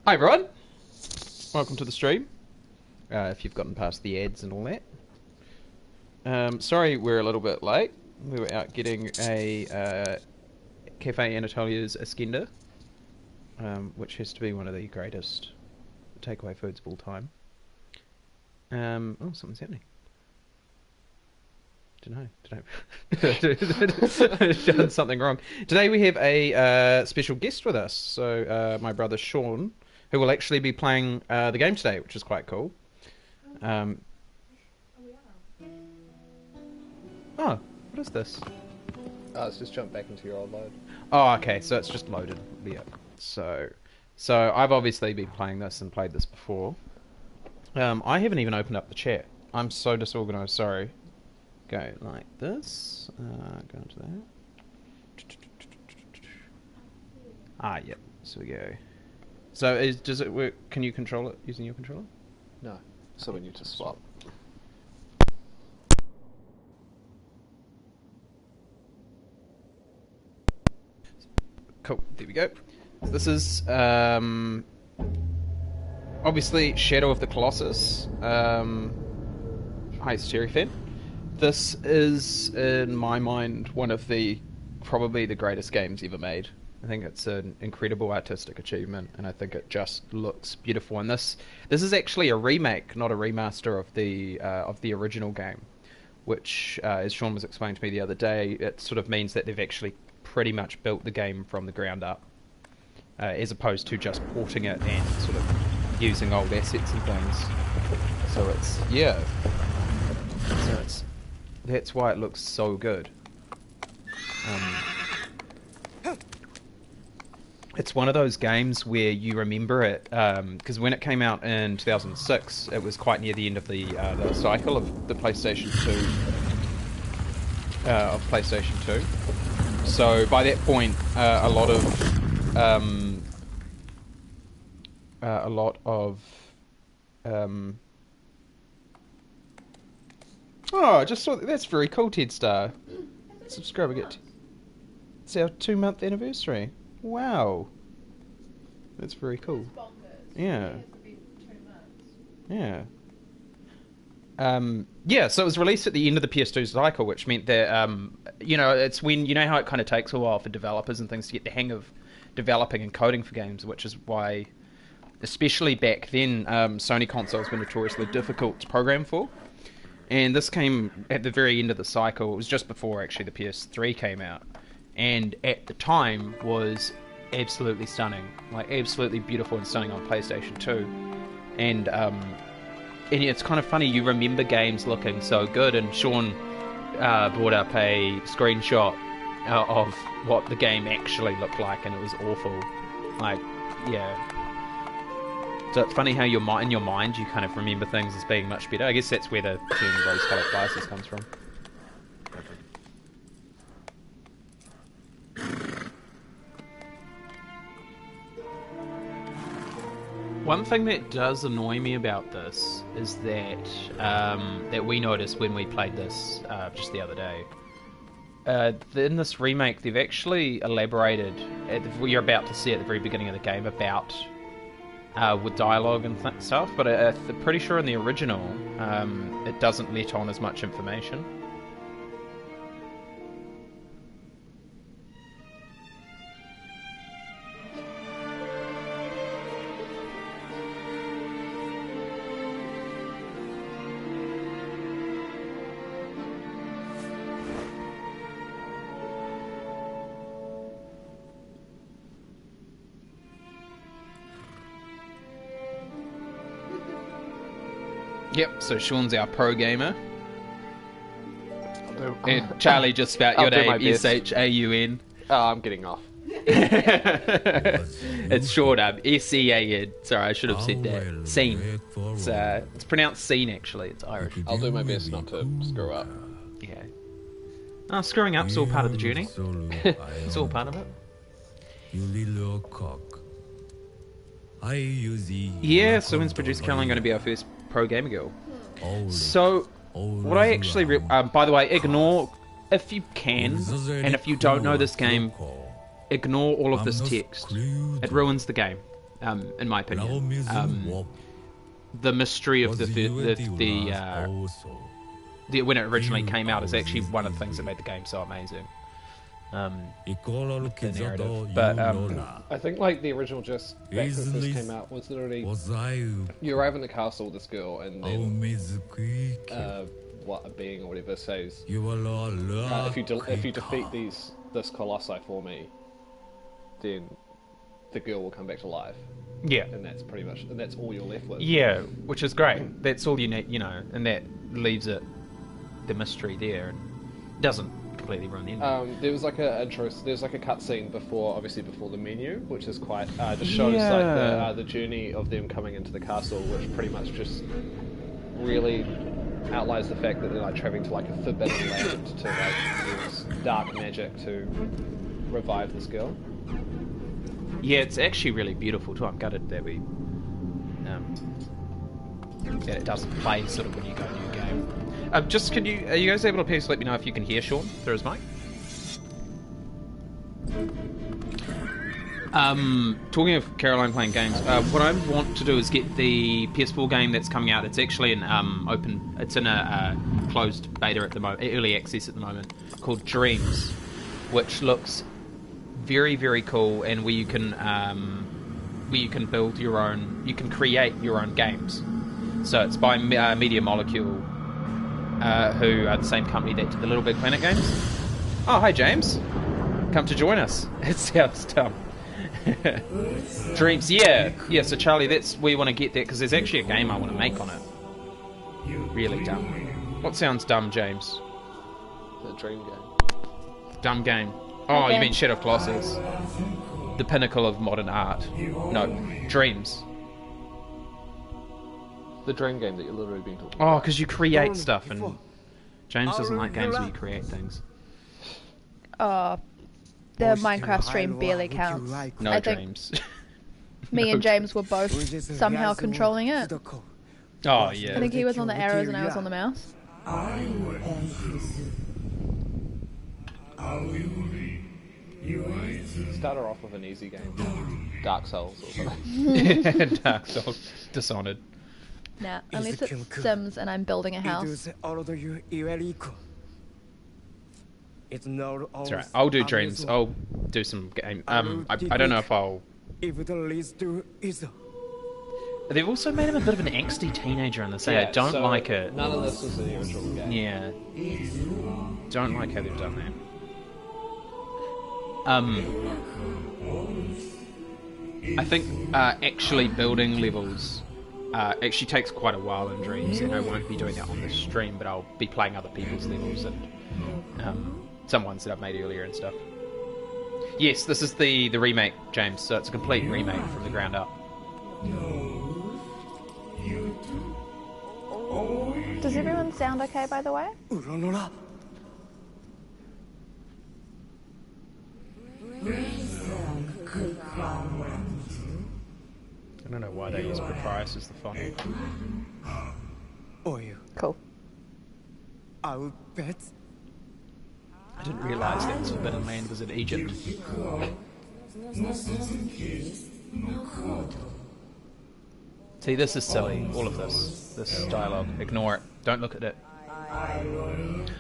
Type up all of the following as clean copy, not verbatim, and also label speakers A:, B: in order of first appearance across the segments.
A: Hi everyone, welcome to the stream. If you've gotten past the ads and all that. Sorry we're a little bit late. We were out getting a Cafe Anatolia's Eskender, which has to be one of the greatest takeaway foods of all time. Oh, something's happening. I've done something wrong. Today we have a special guest with us. So my brother Sean, who will actually be playing the game today, which is quite cool. Oh, what is this?
B: Oh, it's just jumped back into your old load.
A: Oh, okay, so it's just loaded. Yeah. So I've obviously been playing this and played this before. I haven't even opened up the chat. I'm so disorganized, sorry. Go like this. Go into that. Ah, yep. So we go. So does it work? Can you control it using your controller?
B: No. So we need to swap.
A: Cool. There we go. This is obviously Shadow of the Colossus. Hi, Esoterica fan. This is, in my mind, one of probably the greatest games ever made. I think it's an incredible artistic achievement, and I think it just looks beautiful. And this is actually a remake, not a remaster of the original game, which, as Sean was explaining to me the other day, it sort of means that they've actually pretty much built the game from the ground up, as opposed to just porting it and sort of using old assets and things. So that's why it looks so good. It's one of those games where you remember it, because when it came out in 2006, it was quite near the end of the cycle of the PlayStation 2. So by that point, a lot of oh, I just saw that's very cool, Ted Star. Subscribe, it's our 2-month anniversary. Wow, that's very cool. Yeah. Yeah. Yeah, so it was released at the end of the PS2 cycle, which meant that, it's when, you know how it kind of takes a while for developers and things to get the hang of developing and coding for games, which is why, especially back then, Sony consoles were notoriously difficult to program for. And this came at the very end of the cycle. It was just before, actually, the PS3 came out. And at the time was absolutely stunning. Like, absolutely beautiful and stunning on PlayStation 2. And it's kind of funny, you remember games looking so good, and Sean brought up a screenshot of what the game actually looked like, and it was awful. Like, yeah. So it's funny how in your mind you kind of remember things as being much better. I guess that's where the term rose-colored glasses comes from. One thing that does annoy me about this is that that we noticed when we played this just the other day. In this remake, they've actually elaborated, you're about to see at the very beginning of the game, about with dialogue and stuff, but I'm pretty sure in the original it doesn't let on as much information. Yep, so Sean's our pro gamer. And Charlie just spelled your name S-H-A-U-N.
B: Oh, I'm getting off.
A: It's short S-E-A-N. Sorry, I should have said that. Scene. It's pronounced scene, actually. It's Irish.
B: I'll do my best not to screw up.
A: Yeah. Oh, screwing up's all part of the journey. It's all part of it. Yeah, so when's producer Caroline going to be our first pro gamer girl? So, what I actually... by the way, ignore, if you can, and if you don't know this game, ignore all of this text. It ruins the game. in my opinion. The mystery of when it originally came out is actually one of the things that made the game so amazing. The narrative, but
B: I think like the original just back when it first came out was literally you arrive in the castle with this girl and then what a being or whatever says if you defeat this colossi for me, then the girl will come back to life.
A: Yeah,
B: and that's pretty much, and that's all you're left with.
A: Yeah, which is great. That's all you need, and that leaves the mystery there and doesn't completely ruin the ending.
B: There was like there's like a cutscene before the menu, which is quite just shows like the journey of them coming into the castle, which pretty much just really outlines the fact that they're like traveling to like a forbidden land to like use dark magic to revive this girl.
A: Yeah, it's actually really beautiful too. I'm gutted that it doesn't play sort of when you go to your game. Are you guys able to please let me know if you can hear Sean through his mic? Talking of Caroline playing games, what I want to do is get the PS4 game that's coming out. It's actually in it's in a closed beta at the moment, early access at the moment, called Dreams, which looks very, very cool, and where you can build your own, you can create your own games. So it's by Media Molecule, who are the same company that did the Little Big Planet games. Oh, hi James, come to join us. It sounds dumb. Dreams, yeah. So Charlie, that's where you want to get that, because there's actually a game I want to make on it. Really dumb. What sounds dumb, James?
B: The dream game.
A: Dumb game. Oh, you mean Shadow of Colossus. The pinnacle of modern art. No, Dreams.
B: The dream game that you're literally being talking
A: about. Oh, because you create stuff, and James doesn't like games where you create things.
C: The Minecraft stream barely counts.
A: No Dreams.
C: Me and James were both somehow controlling it.
A: Oh, yeah.
C: I think he was on the arrows and I was on the mouse.
B: Start her off with an easy game. Dark Souls or something.
A: Dark Souls. Dishonored.
C: Nah, unless it's Sims and I'm building a house.
A: It's alright. I'll do Dreams. I'll do some game. I don't know if I'll... They've also made him a bit of an angsty teenager in this. I don't like it.
B: None of this was the original game.
A: Yeah. Don't like how they've done that. I think actually building levels actually takes quite a while in Dreams, and I won't be doing that on this stream, but I'll be playing other people's levels and some ones that I've made earlier and stuff. Yes, this is the remake, James, so it's a complete remake from the ground up.
C: Does everyone sound okay, by the way?
A: I don't know why they use Proprius as the font.
C: Cool.
A: I didn't realise that this Forbidden Land was in Egypt. See, this is silly, all of this. This dialogue. Ignore it. Don't look at it. I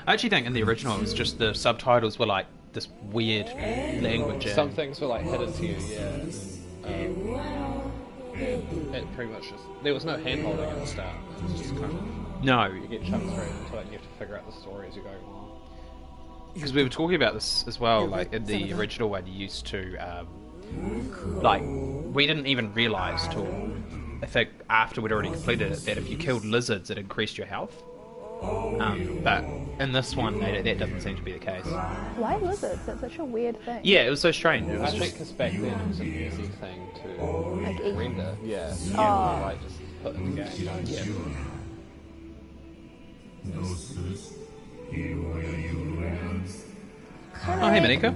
A: actually think in the original it was just the subtitles were like this weird language.
B: Some things were like hidden to you, it pretty much just... There was no hand-holding at the start. It was just kind of...
A: No.
B: You get chucked through into it and you have to figure out the story as you go along.
A: Because we were talking about this as well, like in the original one you used to... like, we didn't even realise till... I think after we'd already completed it, that if you killed lizards it increased your health. But in this one, that doesn't seem to be the case.
C: Why lizards? That's such a weird thing.
A: Yeah, it was so strange. It was
B: I think because back then it was an easy thing to
C: like
B: render. Yeah.
C: Oh.
B: Like just put it in the game. Yeah.
A: Oh, hey, Monika.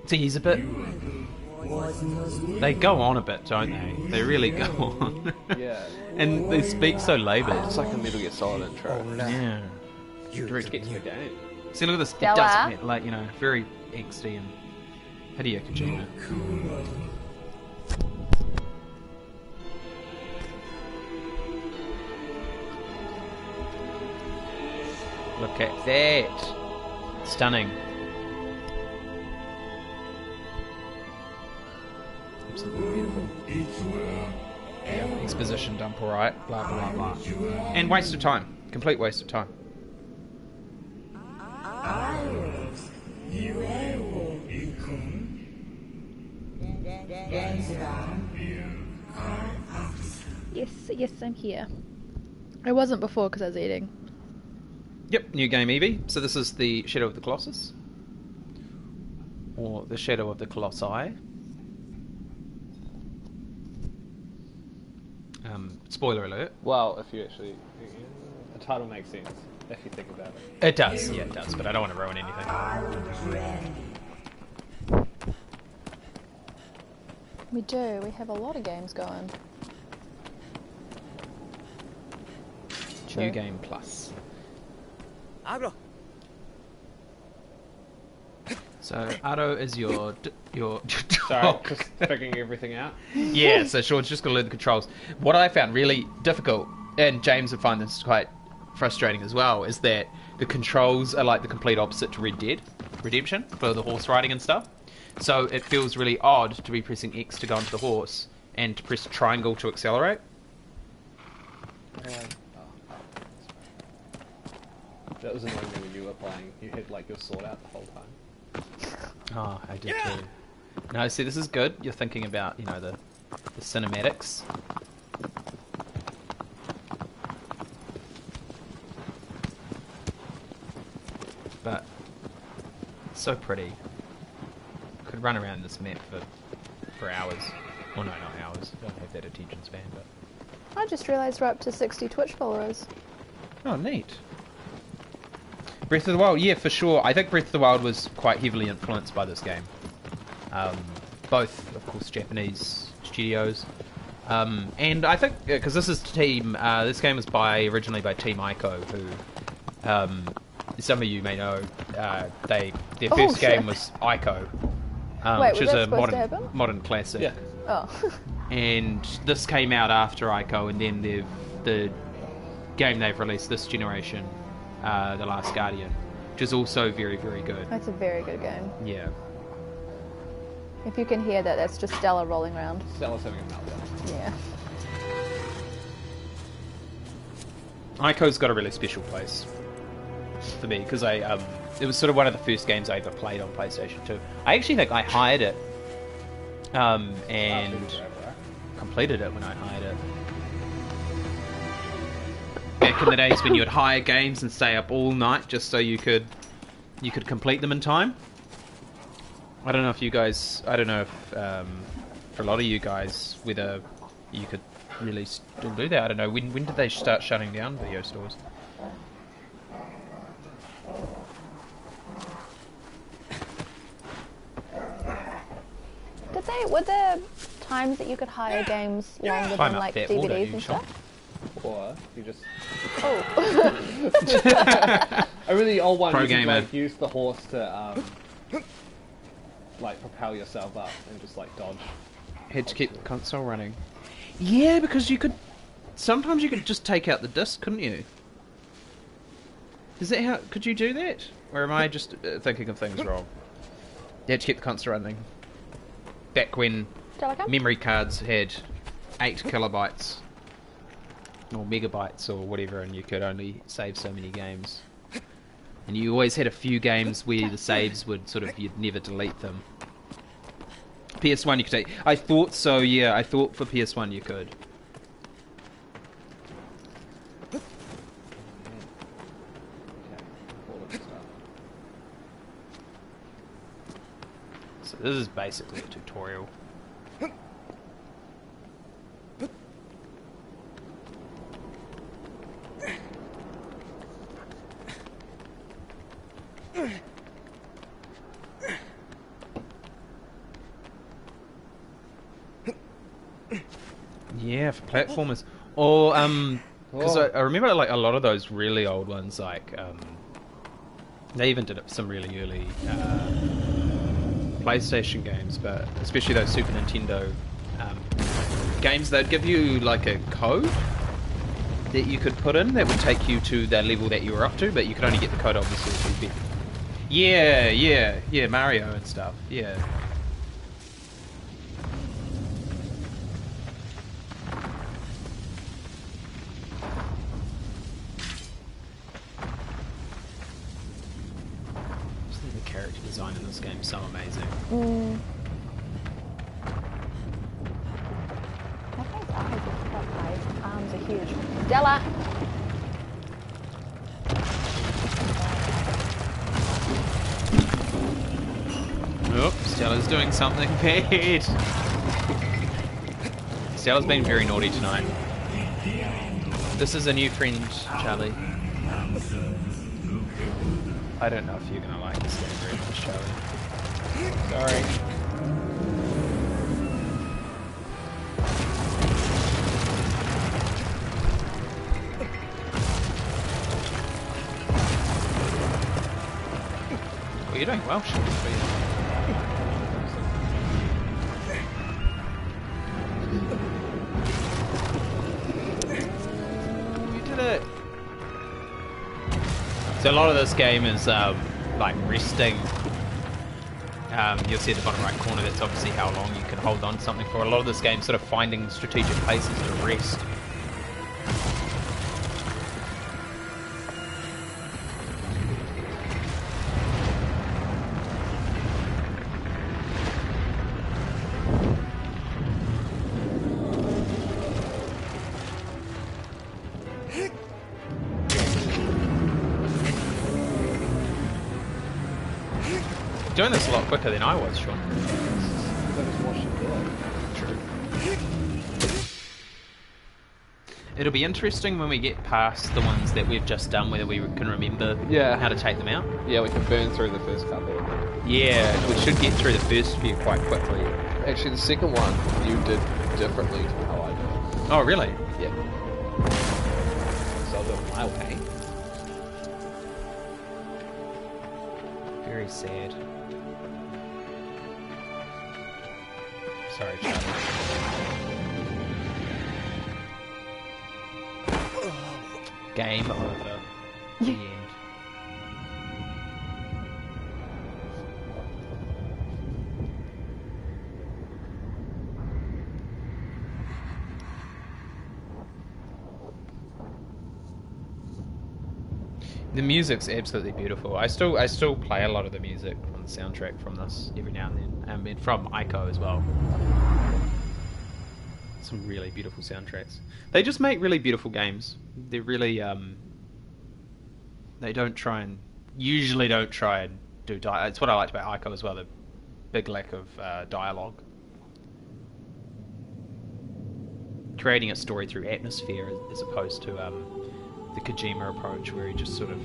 A: See, he's a bit... They go on a bit, don't they? They really go on.
B: Yeah.
A: And they speak so laboured.
B: It's like a Metal Gear Solid intro.
A: Yeah.
B: Direct get to the game.
A: See, look at this.
C: Stella.
A: It doesn't, like, you know, very angsty and Hideo Kojima. Look at that. Stunning. Absolutely beautiful. Yeah, exposition dump, alright. Blah, blah, blah. And waste of time. Complete waste of time.
C: Yes, I'm here. I wasn't before because I was eating.
A: Yep, new game Eevee. So this is the Shadow of the Colossus. Or the Shadow of the Colossi. Spoiler alert.
B: Well, if you actually... The title makes sense, if you think about it.
A: It does, yeah, it does, but I don't want to ruin anything.
C: We do. We have a lot of games going. True.
A: New game plus. So Ado is your
B: Sorry, just figuring everything out.
A: Yeah, so Sean's just got to learn the controls. What I found really difficult, and James would find this quite frustrating as well, is that the controls are like the complete opposite to Red Dead Redemption for the horse riding and stuff. So it feels really odd to be pressing X to go onto the horse and to press triangle to accelerate.
B: That was annoying me when you were playing. You had like your sword out the whole time.
A: Oh, I did too. No, see, this is good. You're thinking about, you know, the cinematics. But so pretty. Could run around this map for hours. Well, no, not hours. Don't have that attention span, but...
C: I just realised we're up to 60 Twitch followers.
A: Oh, neat. Breath of the Wild, yeah, for sure. I think Breath of the Wild was quite heavily influenced by this game. Both, of course, Japanese studios. And I think, because this is this game was originally by Team Ico, who, some of you may know, their first game was Ico,
C: Wait,
A: which is a modern classic.
B: Yeah.
C: Oh.
A: And this came out after Ico, and then the game they've released this generation, The Last Guardian, which is also very, very good.
C: That's a very good game.
A: Yeah.
C: If you can hear that, that's just Stella rolling around.
B: Stella's having a meltdown.
C: Yeah.
A: Ico's got a really special place for me, because it was sort of one of the first games I ever played on PlayStation 2. I actually think I hired it, and completed it when I hired it. Back in the days when you would hire games and stay up all night just so you could complete them in time. I don't know if for a lot of you guys, whether you could really still do that. I don't know. When did they start shutting down video stores?
C: Were there times that you could hire games longer than like DVDs and stuff?
B: Or you just...
C: Oh.
B: A really old one,
A: Pro
B: you could
A: gamer.
B: like, use the horse to like propel yourself up and just like dodge.
A: Had to keep the console running. Yeah, because sometimes you could just take out the disc, couldn't you? Is that how... Could you do that? Or am I just thinking of things wrong? You had to keep the console running. Back when memory cards had 8 kilobytes or megabytes or whatever, and you could only save so many games. And you always had a few games where the saves would you'd never delete them. PS1 you could take... I thought so, yeah. I thought for PS1 you could. So this is basically a tutorial. Yeah, for platformers. Or, because I remember like a lot of those really old ones, like, They even did it for some really early PlayStation games, but especially those Super Nintendo games. They'd give you like a code that you could put in that would take you to the level that you were up to, but you could only get the code obviously if you beat. Yeah, Mario and stuff. Yeah. I just think the character design in this game is so amazing.
C: Arms are huge. Stella!
A: Oh, Stella's doing something bad. Stella's been very naughty tonight. This is a new friend, Charlie. I don't know if you're gonna like this game very much, Charlie. Sorry. Well, you're doing well, Charlie. So a lot of this game is like resting. You'll see at the bottom right corner that's obviously how long you can hold on to something for. A lot of this game sort of finding strategic places to rest. Doing this a lot quicker than I was, Sean. True. It'll be interesting when we get past the ones that we've just done, whether we can remember how to take them out.
B: Yeah, we can burn through the first couple.
A: Yeah, we should get through the first few quite quickly.
B: Actually, the second one you did differently to how I did.
A: Oh, really?
B: Yeah. So I'll do it my way.
A: Very sad. Sorry, Charlie. Game over. The end. The music's absolutely beautiful. I still play a lot of the music from the soundtrack from this every now and then, and from Ico as well. Some really beautiful soundtracks. They just make really beautiful games. They're really they usually don't try and do dialogue. It's what I liked about Ico as well. The big lack of dialogue. Creating a story through atmosphere as opposed to the Kojima approach, where he just sort of,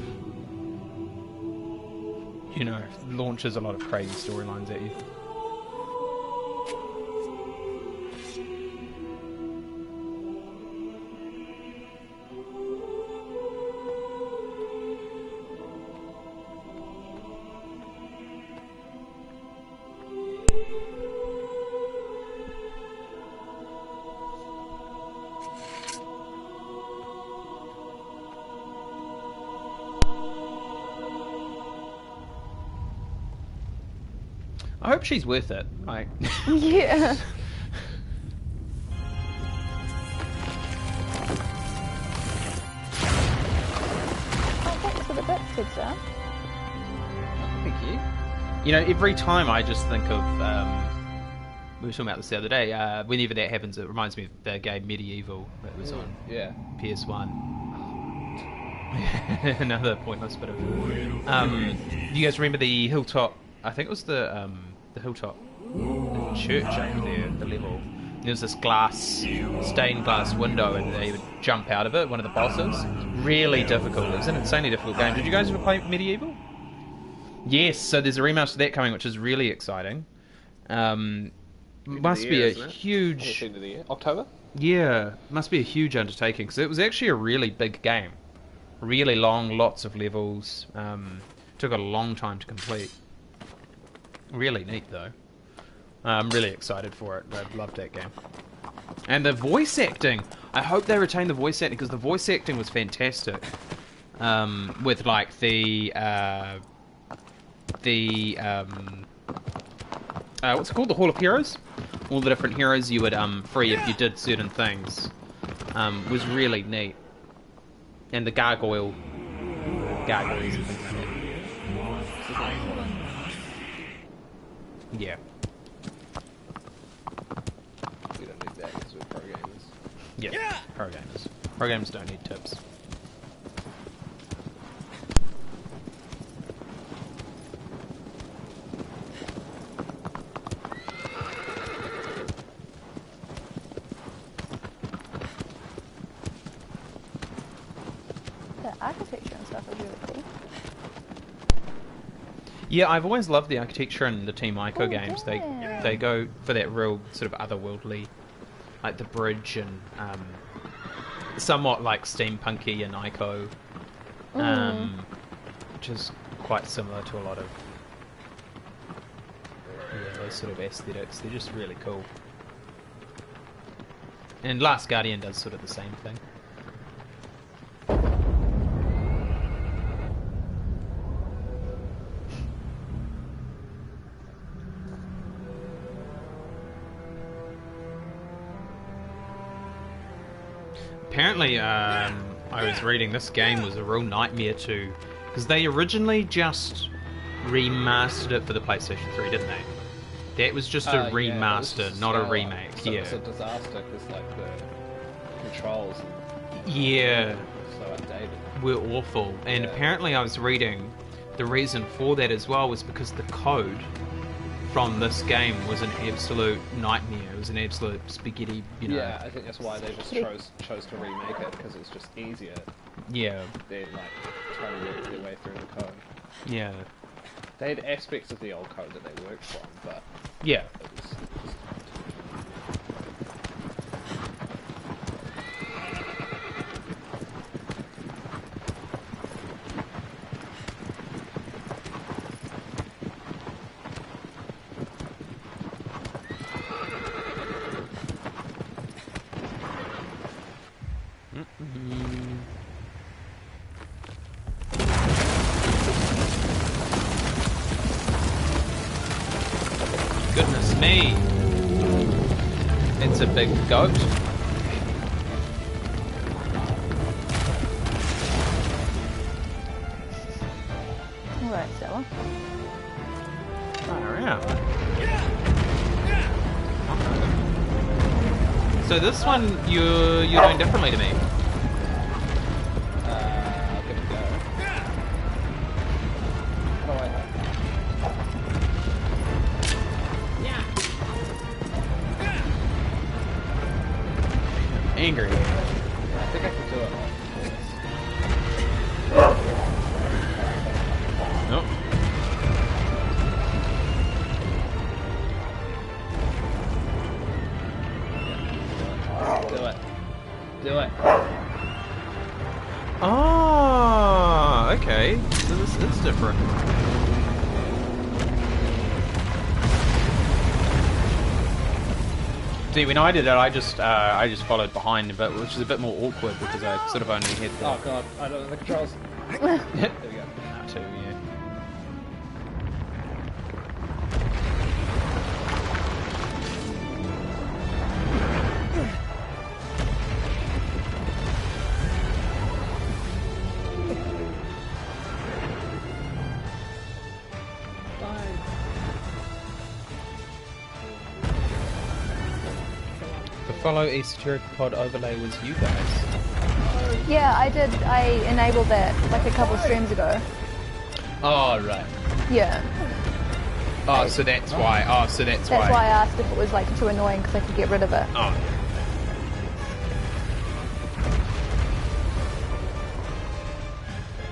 A: launches a lot of crazy storylines at you. I hope she's worth it. Like,
C: yeah. Oh, thanks for the bits, good sir.
A: Thank you. Every time I just think of, we were talking about this the other day, whenever that happens, it reminds me of the game Medieval that was on PS1. Another pointless bit of... you guys remember the hilltop? I think it was the hilltop church over there, the level. There was this stained glass window, and they would jump out of it, one of the bosses. Really difficult. It was an insanely difficult game. Did you guys ever play Medieval? Yes, so there's a remaster of that coming, which is really exciting. Must be a huge...
B: End of the year. October?
A: Yeah, must be a huge undertaking, because it was actually a really big game. Really long, lots of levels. Took a long time to complete. Really neat though. I'm really excited for it. I loved that game. And the voice acting. I hope they retain the voice acting because the voice acting was fantastic. With like what's it called? The Hall of Heroes. All the different heroes you would free if you did certain things. Was really neat. And the gargoyles and things like that. Yeah.
B: We don't need that because we're pro gamers.
A: Yeah, pro gamers. Pro gamers don't need tips.
C: The architecture and stuff is really cool.
A: Yeah, I've always loved the architecture in the Team Ico games.
C: Yeah.
A: They go for that real sort of otherworldly, like the bridge and somewhat like steampunky in Ico, which is quite similar to a lot of those sort of aesthetics. They're just really cool. And Last Guardian does sort of the same thing. Apparently, I was reading this game was a real nightmare to... Because they originally just remastered it for the PlayStation 3, didn't they? That was just a remaster, not a remake. Yeah,
B: it's a disaster because like the controls
A: yeah,
B: so outdated.
A: were awful. And apparently I was reading the reason for that as well was because the code from this game was an absolute nightmare. It was an absolute spaghetti, you know.
B: Yeah, I think that's why they just chose to remake it, because it's just easier
A: Yeah.
B: than like trying to work their way through the code.
A: Yeah.
B: They had aspects of the old code that they worked from, but
A: Yeah.
B: it was just
A: Goodness me. It's a big goat.
C: Alright, Stella.
A: Far out. So this one you're doing differently to me.
B: I'll give it a go. What do I have?
A: Angry.
B: I think I can do it like this.
A: Nope.
B: Do it. Do it.
A: Ah, okay. So this is different. See, when I did it, I just followed behind, but which is a bit more awkward because I sort of only hit the
B: Oh god, I don't know the controls. There we go.
A: two, yeah. The follow Esoterica pod overlay was you guys.
C: Yeah, I did. I enabled that like a couple streams ago.
A: Oh, right.
C: Yeah.
A: Oh, so that's why. Oh, so that's why.
C: That's why I asked if it was like too annoying because I could get rid of it.
A: Oh.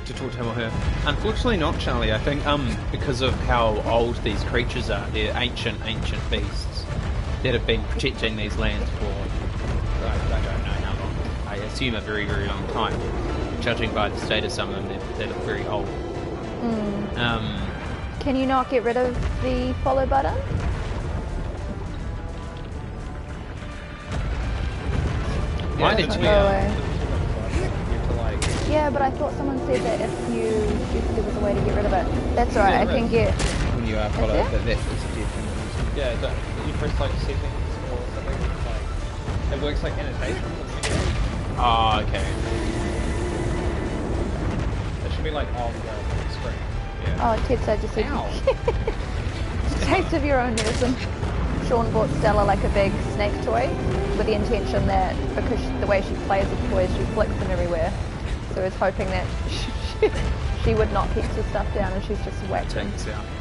A: To talk to him or her. Unfortunately not, Charlie. I think because of how old these creatures are, they're ancient beasts that have been protecting these lands for, I don't know how long. I assume a very, very long time. Judging by the state of some of them, they look very old.
C: Can you not get rid of the follow button?
A: Why did you?
C: Yeah, but I thought someone said that if there was a way to get rid of it. That's alright, I can get...
A: When you follow it, that is a dead thing.
B: Yeah, you press like settings or something, like, it works like annotation.
A: Oh, okay.
B: It should be like on the screen. Yeah.
C: Oh, Ted said just said... Taste of your own medicine. Sean bought Stella like a big snake toy with the intention that because the way she plays with toys, she flicks them everywhere. So I was hoping that she would not keep the stuff down and she's just whacked them.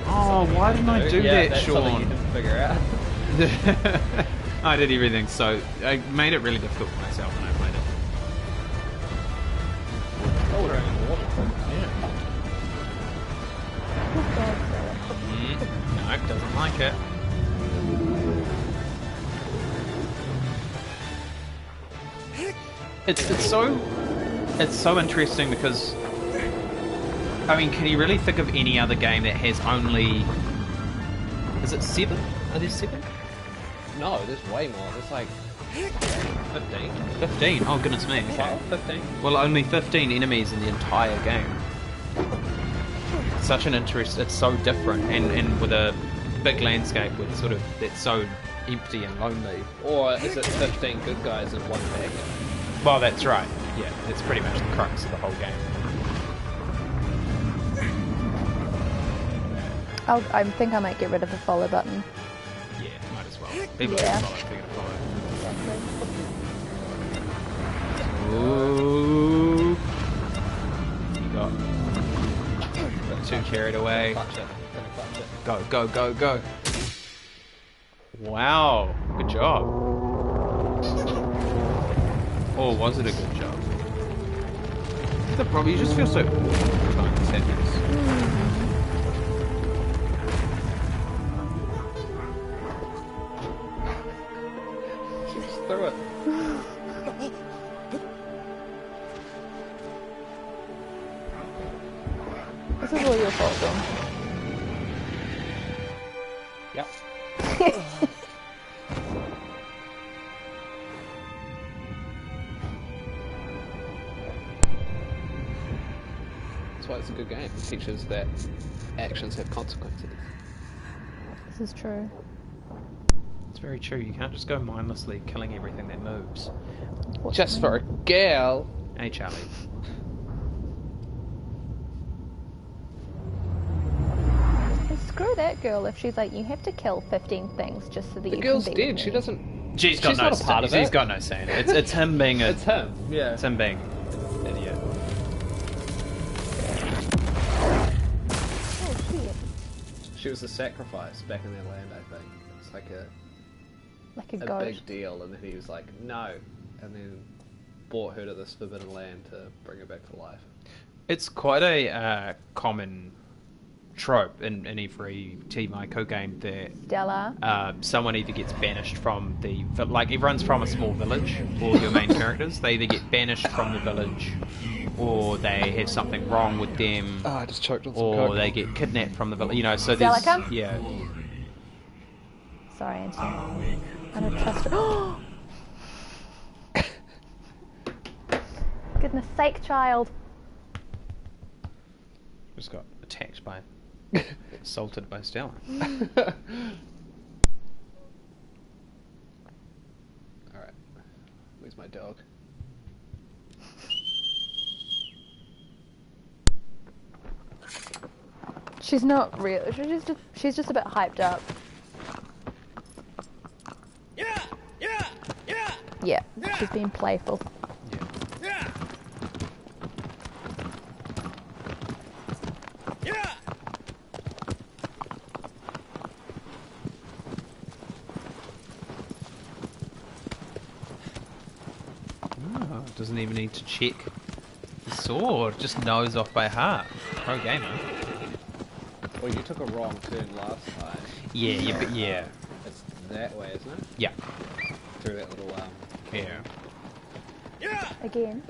A: Oh, why didn't I do that,
B: that's
A: Sean?
B: Something you didn't figure out.
A: I did everything, so I made it really difficult for myself when I played it.
B: Oh, we're in water.
A: Yeah. No, doesn't like it. It's so interesting because I mean, can you really think of any other game that has only... Is it 7? Are there 7?
B: No, there's way more. There's like 15.
A: 15? Oh goodness me. Okay.
B: 15.
A: Well, only 15 enemies in the entire game. Such an interest. It's so different, and with a big landscape with sort of that's so empty and lonely.
B: Or is it 15 good guys in one bag?
A: Well, that's right. Yeah, it's pretty much the crux of the whole game.
C: I think I might get rid of the follow button.
A: Yeah, might as well. People don't follow if they're going to follow. Ooh. You got too carried away. Go, go, go, go. Wow, good job. Or was it a good job? The problem, you just feel so awkward trying to set this.
B: Throw it.
C: This is all your fault, John.
B: Yep. That's why it's a good game. It teaches that actions have consequences.
C: This is true.
A: It's very true. You can't just go mindlessly killing everything that moves.
B: Just for a girl.
A: Hey, Charlie.
C: Screw that girl if she's like, you have to kill 15 things just so that you can be
B: The girl's
C: with
B: dead.
C: me.
B: She doesn't.
A: She's
B: not a part of it.
A: She's got no say in it. It's him being a...
B: It's him. Yeah.
A: It's him being an idiot.
C: Oh, shit.
B: She was a sacrifice back in their land, I think. It's like
C: Like a
B: a
C: goat.
B: big deal, and then he was like, no, and then brought her to this forbidden land to bring her back to life.
A: It's quite a common trope in every Team Ico game that
C: Stella.
A: someone either gets banished from the... Like, everyone's from a small village, all your main characters. They either get banished from the village, or they have something wrong with them,
B: Oh, I just choked on some
A: or
B: coke.
A: they get kidnapped from the village. You know, so there's...
C: Celica?
A: Yeah.
C: Sorry, Anthony. I don't trust her. Goodness sake, child.
A: Just got attacked by... assaulted by Stella.
B: Alright. Where's my dog?
C: She's not real. She's just a bit hyped up. Yeah, she's being playful.
A: Oh, doesn't even need to check the sword. Just knows off by heart. Pro gamer.
B: Well, you took a wrong turn last time.
A: Yeah, but yeah.
B: It's that way, isn't it?
A: Yeah.
B: Through that little,
A: Yeah.
C: Again.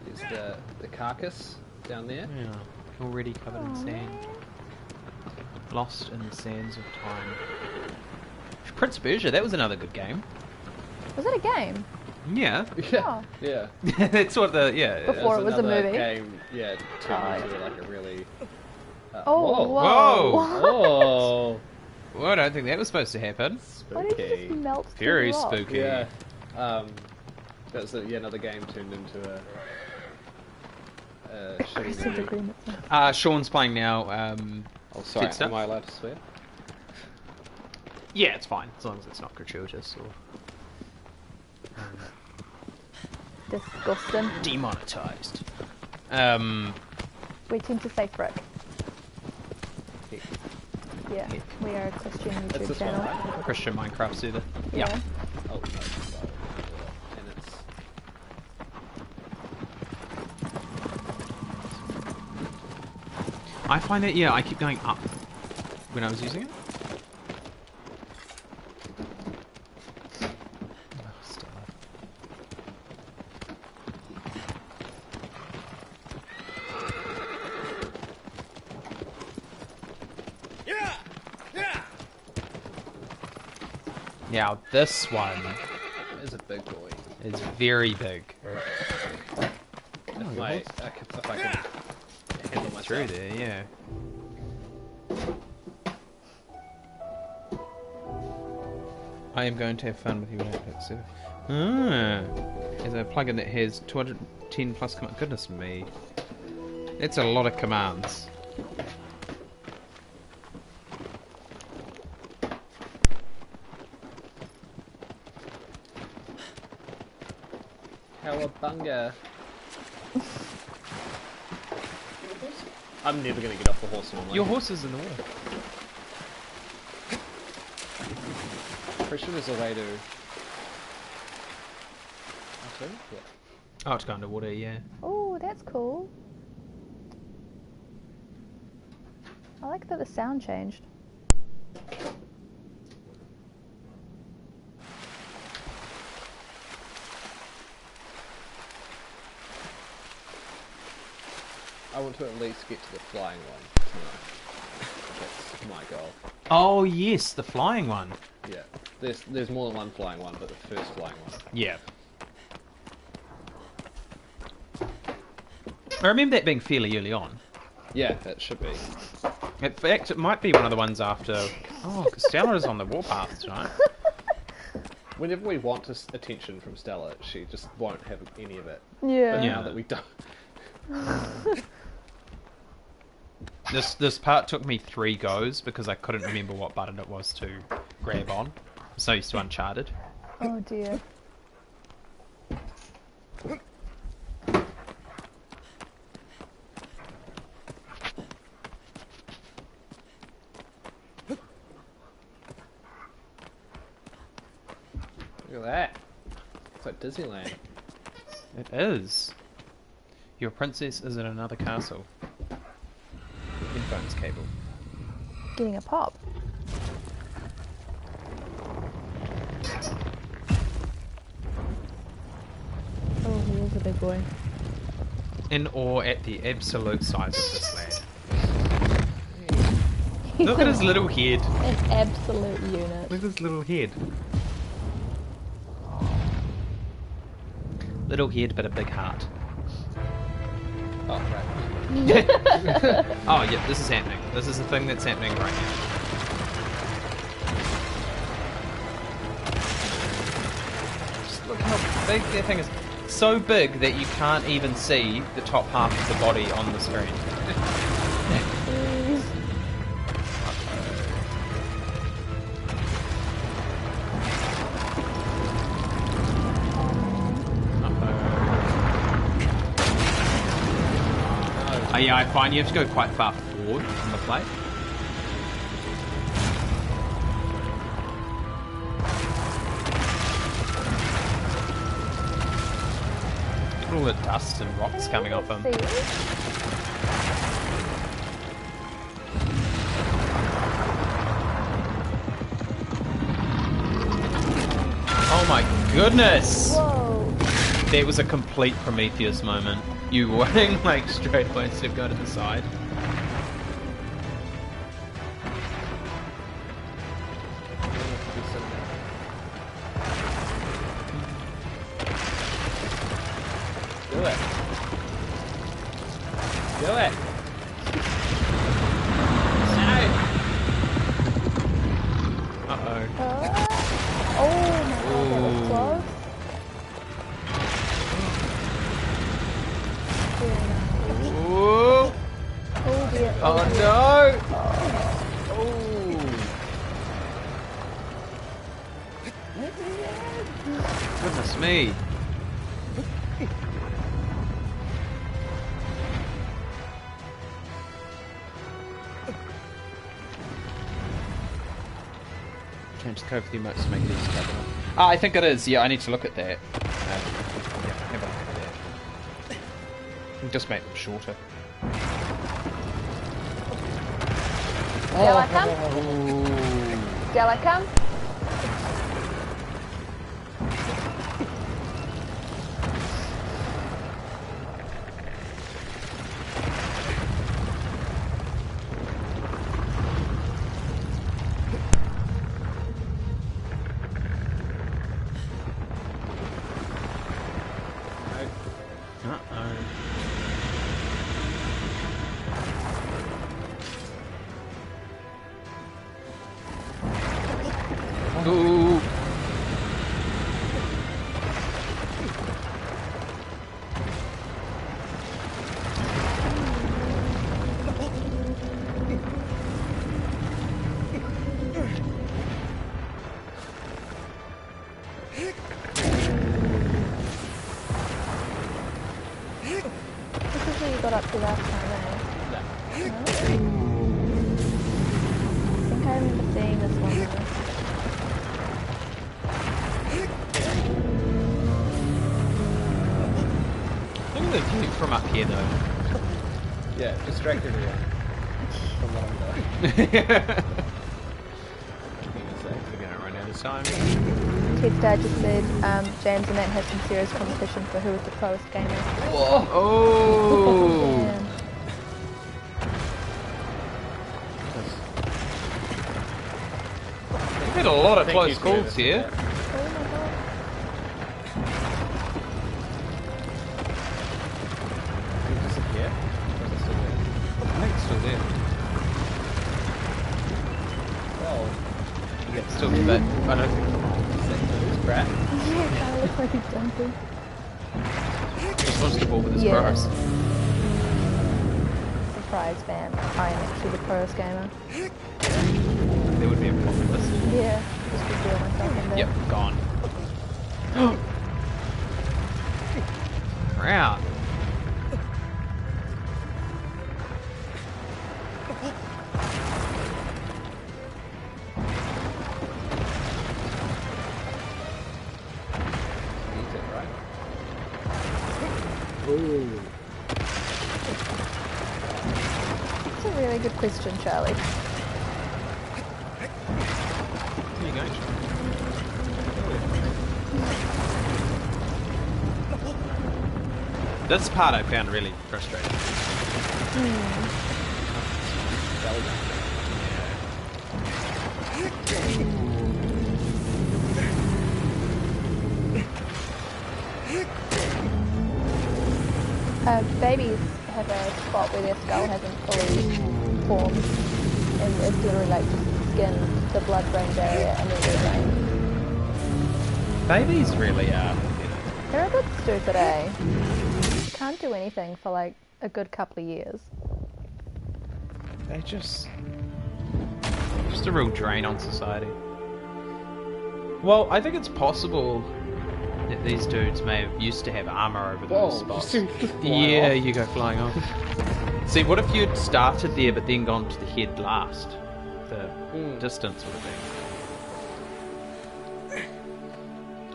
B: There's the carcass down there.
A: Yeah, already covered in sand. Lost in the sands of time. Prince of Persia, that was another good game.
C: Was it a game?
A: Yeah.
C: Oh.
B: Yeah.
A: That's what the
C: Before it was a movie.
B: Game, yeah, turned into like a really.
C: Whoa!
A: Whoa! Well, I don't think that was supposed to happen.
C: Why did you just melt?
A: Very spooky.
B: Yeah. That was another game turned into a shitty movie.
A: Sean's playing now.
B: Oh, sorry. Am I allowed to swear?
A: Yeah, it's fine as long as it's not gratuitous or
C: disgusting.
A: Demonetized.
C: We tend to say frick.
B: Heck.
C: Yeah,
A: Heck.
C: we are a Christian
B: That's
C: YouTube
B: this
C: channel.
B: one, right?
A: Christian Minecraft server.
C: Yeah.
B: Oh, no. And it's...
A: I find that, I keep going up when I was using it. Now this one
B: is a big boy.
A: It's very big.
B: If I can handle myself.
A: Through there, yeah. I am going to have fun with you when I pick server. There's a plugin that has 210 plus commands. Goodness me. That's a lot of commands.
B: Cowabunga. I'm never going to get off the horse in my life.
A: Your horse is in the water.
B: Pretty sure there's a way to... Okay, yeah.
A: Oh, it's going to water, yeah.
C: Oh, that's cool. I like that the sound changed.
B: I want to at least get to the flying one tonight. That's my goal.
A: Oh yes, the flying one.
B: Yeah, there's more than one flying one, but the first flying one.
A: Yeah. I remember that being fairly early on.
B: Yeah, that should be.
A: In fact, it might be one of the ones after... Oh, because Stella is on the warpath tonight.
B: Whenever we want attention from Stella, she just won't have any of it.
C: Yeah.
B: But now that we don't...
A: This part took me 3 goes because I couldn't remember what button it was to grab on. I'm so used to Uncharted.
C: Oh dear.
B: Look at that. It's like Disneyland.
A: It is. Your princess is in another castle. Headphones cable.
C: Getting a pop. Oh, he is a big boy.
A: In awe at the absolute size of this lad. Look at his little head.
C: An absolute unit.
A: Look at his little head. Little head, but a big heart.
B: Oh, right.
A: Oh, yeah, this is happening. This is the thing that's happening right now. Just look how big that thing is. So big that you can't even see the top half of the body on the screen. Yeah, I find you have to go quite far forward on the plate. Look at all the dust and rocks coming off him. Oh my goodness!
C: Whoa!
A: That was a complete Prometheus moment. You running like straight away instead of go to the side.
B: Do it. Do it.
A: Uh-oh.
C: Oh my god, that was close.
A: Ooh.
C: Oh dear.
A: Oh
C: dear.
A: no! Oh. Goodness me. Change the code for the emotes to make these cover. Ah, I think it is. Yeah, I need to look at that. Yeah, have a look at that. Just make them shorter.
C: Still I come? Still I come?
A: Ooh.
C: This is where you got up to last time, eh?
B: No.
C: No? I think I remember seeing this one though.
A: Look at the view from up here though.
B: Yeah, distract everyone from what I'm doing.
A: We're gonna run out of time.
C: Ted's dad just said James and Matt had some serious competition for who was the proest gamer.
A: Whoa. Oh!
C: Man.
A: We've had a lot of close calls here.
C: Oh my god.
B: Did it disappear? Or is it still there?
A: I think it's still there.
B: Well,
A: Yeah, it's still there. I don't think
B: it's crap.
C: Yeah, it kind of looks like he's jumping.
A: he just wants to ball with his
C: Yeah.
A: bros.
C: Surprise fan. I am actually the proest gamer.
A: There would be a profit list.
C: Yeah, just reveal myself in there.
A: Yep, gone. Round.
B: Needs it, right?
C: That's a really good question, Charlie.
A: There you go. This part I found really frustrating.
C: Babies have a spot where their skull hasn't fully formed, and it's literally like just skin, the blood-brain barrier, and then their brain.
A: Babies really are.
C: They're a bit stupid, eh? You can't do anything for like a good couple of years.
A: They just a real drain on society. Well, I think it's possible that these dudes may have used to have armor over those spots. Yeah, you go flying off. See, what if you'd started there but then gone to the head last? The distance would have been.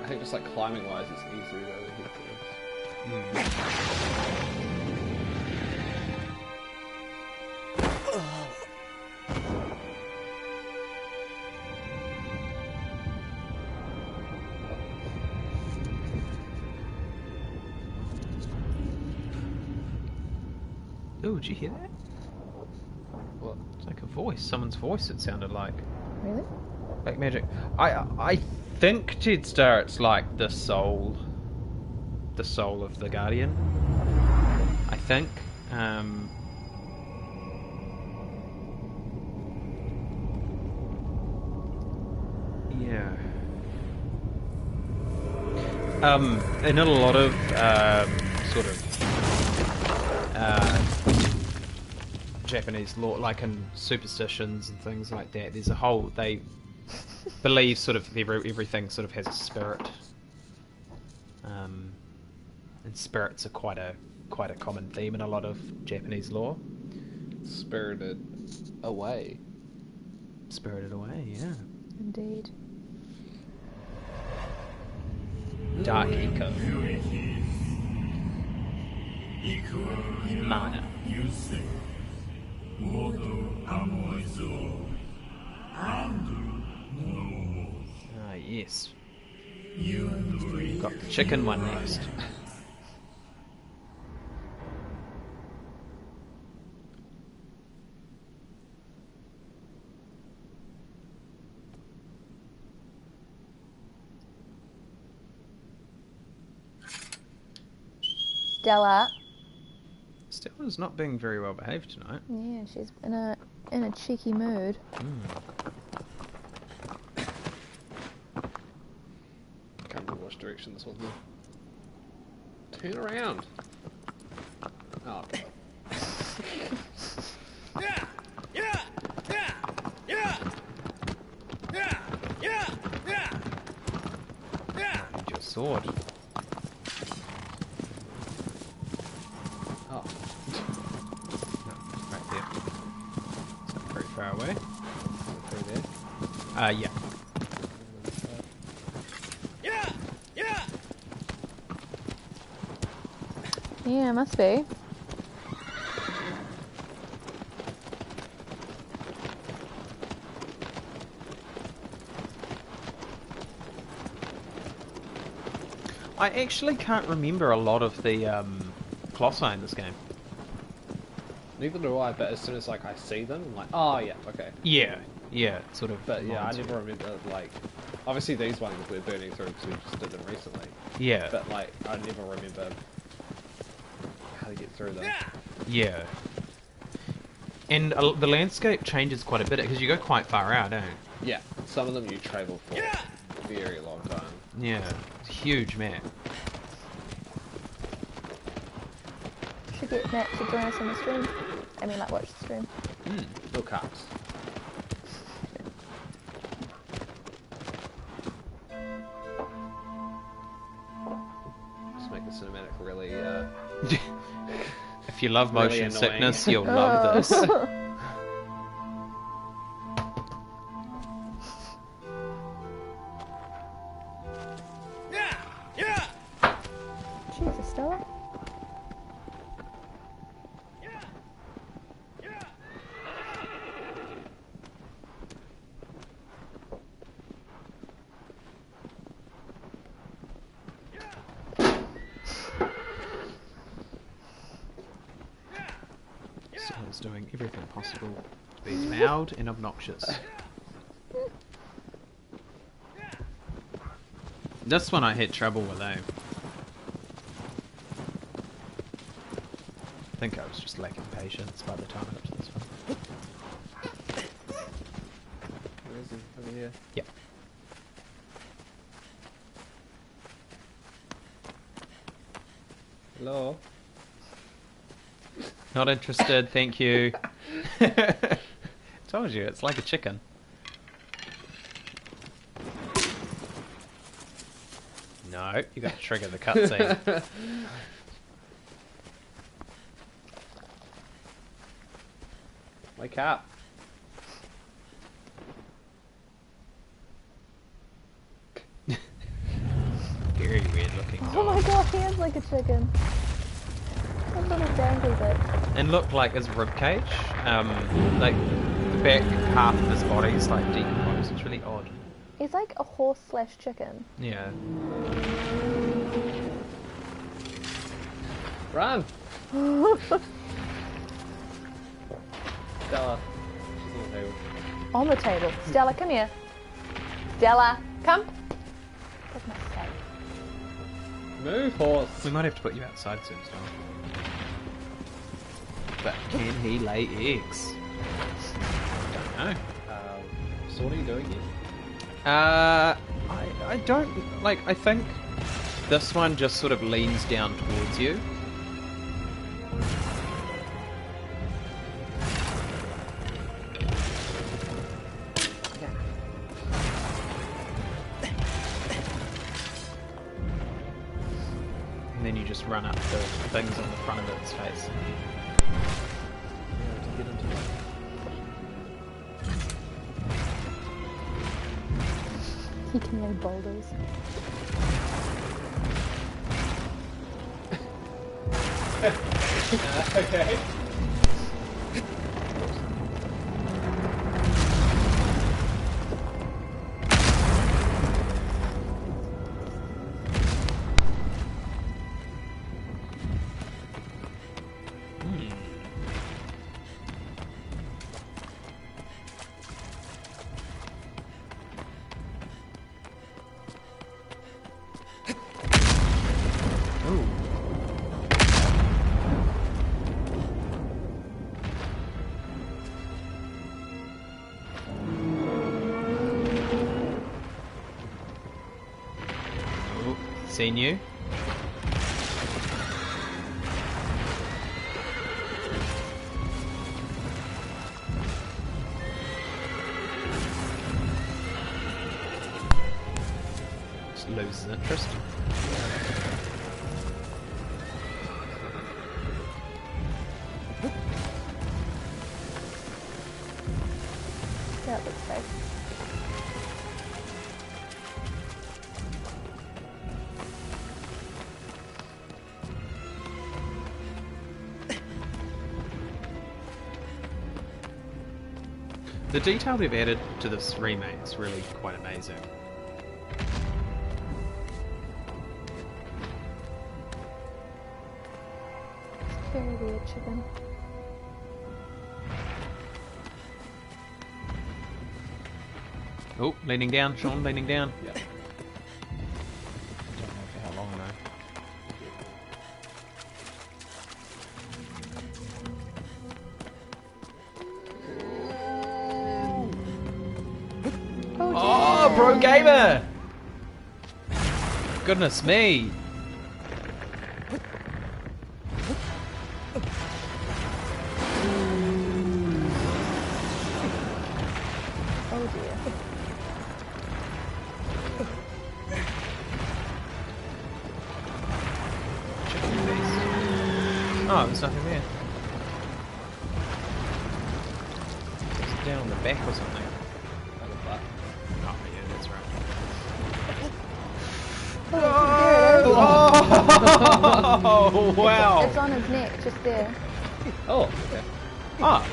B: I think just like climbing wise, it's easier to go to hit things.
A: Ooh, did you hear that?
B: What?
A: It's like a voice. Someone's voice, it sounded like.
C: Really?
A: Black magic. I think, Jetstar, it's like the soul of the Guardian. I think. Yeah. In a lot of sort of Japanese lore, like in superstitions and things like that, there's a whole, they believe sort of everything sort of has a spirit, and spirits are quite a common theme in a lot of Japanese lore.
B: Spirited away.
A: Spirited away, yeah.
C: Indeed.
A: Dark eco. Mana. Ah, yes. Got the chicken one next.
C: Stella.
A: Stella's not being very well behaved tonight.
C: Yeah, she's in a cheeky mood.
B: Can't remember which direction this was. Turn around. Oh.
A: Need your sword.
B: Oh.
A: Right there. It's not very far away.
B: Through there.
A: Yeah.
C: Yeah, must be.
A: I actually can't remember a lot of the Colossi in this game.
B: Neither do I, but as soon as like I see them, I'm like, oh yeah, okay.
A: Yeah, sort of.
B: But yeah, I never remember, like, obviously these ones we're burning through because we just did them recently.
A: Yeah.
B: But like, I never remember how to get through them.
A: Yeah. And the landscape changes quite a bit because you go quite far out, don't you?
B: Yeah, some of them you travel for a very long time.
A: Yeah, it's a huge map.
C: Should get Matt to join us on the stream. I mean, like, watch the stream.
B: No cops. Just make the cinematic really,
A: If you love
B: really
A: motion
B: annoying.
A: sickness, you'll love this.
C: Jesus, Stella.
A: Stella's doing everything possible to be loud and obnoxious. This one I had trouble with, eh? I think I was just lacking patience by the time I got to this one.
B: where is he? Over here.
A: Yeah.
B: Hello?
A: Not interested, thank you. Told you, it's like a chicken. No, you got to trigger the cutscene.
B: Wake up.
A: Very weird looking
C: Oh my
A: dog.
C: god, he is like a chicken. What little dangly bit.
A: And look like his ribcage, like the back half of his body is like decomposed. It's really odd.
C: He's like a horse / chicken.
A: Yeah.
B: Run! Stella. She's on the table.
C: On the table. Stella, come here. Stella, come. Goodness sake.
B: Move, horse.
A: We might have to put you outside soon, Stella. But can he lay eggs? Don't know.
B: So what are you doing here?
A: I don't, like, I think this one just sort of leans down towards you. And then you just run up the things on the front of its face.
C: He can lay boulders.
B: Okay.
A: Seen you? Just loses interest.
C: That looks safe.
A: The detail they've added to this remake is really quite amazing.
C: It's very weird chicken.
A: Oh, leaning down, Sean, leaning down.
B: Yeah.
A: Don't know for how long though. Oh, pro gamer! Goodness me!
C: Oh dear.
A: Chicken face. Oh, there's nothing there. Is it down on the back or something?
B: Out of that.
A: Oh, yeah, that's right. Oh, wow!
C: It's on his neck, just there.
B: Oh, okay.
A: Ah,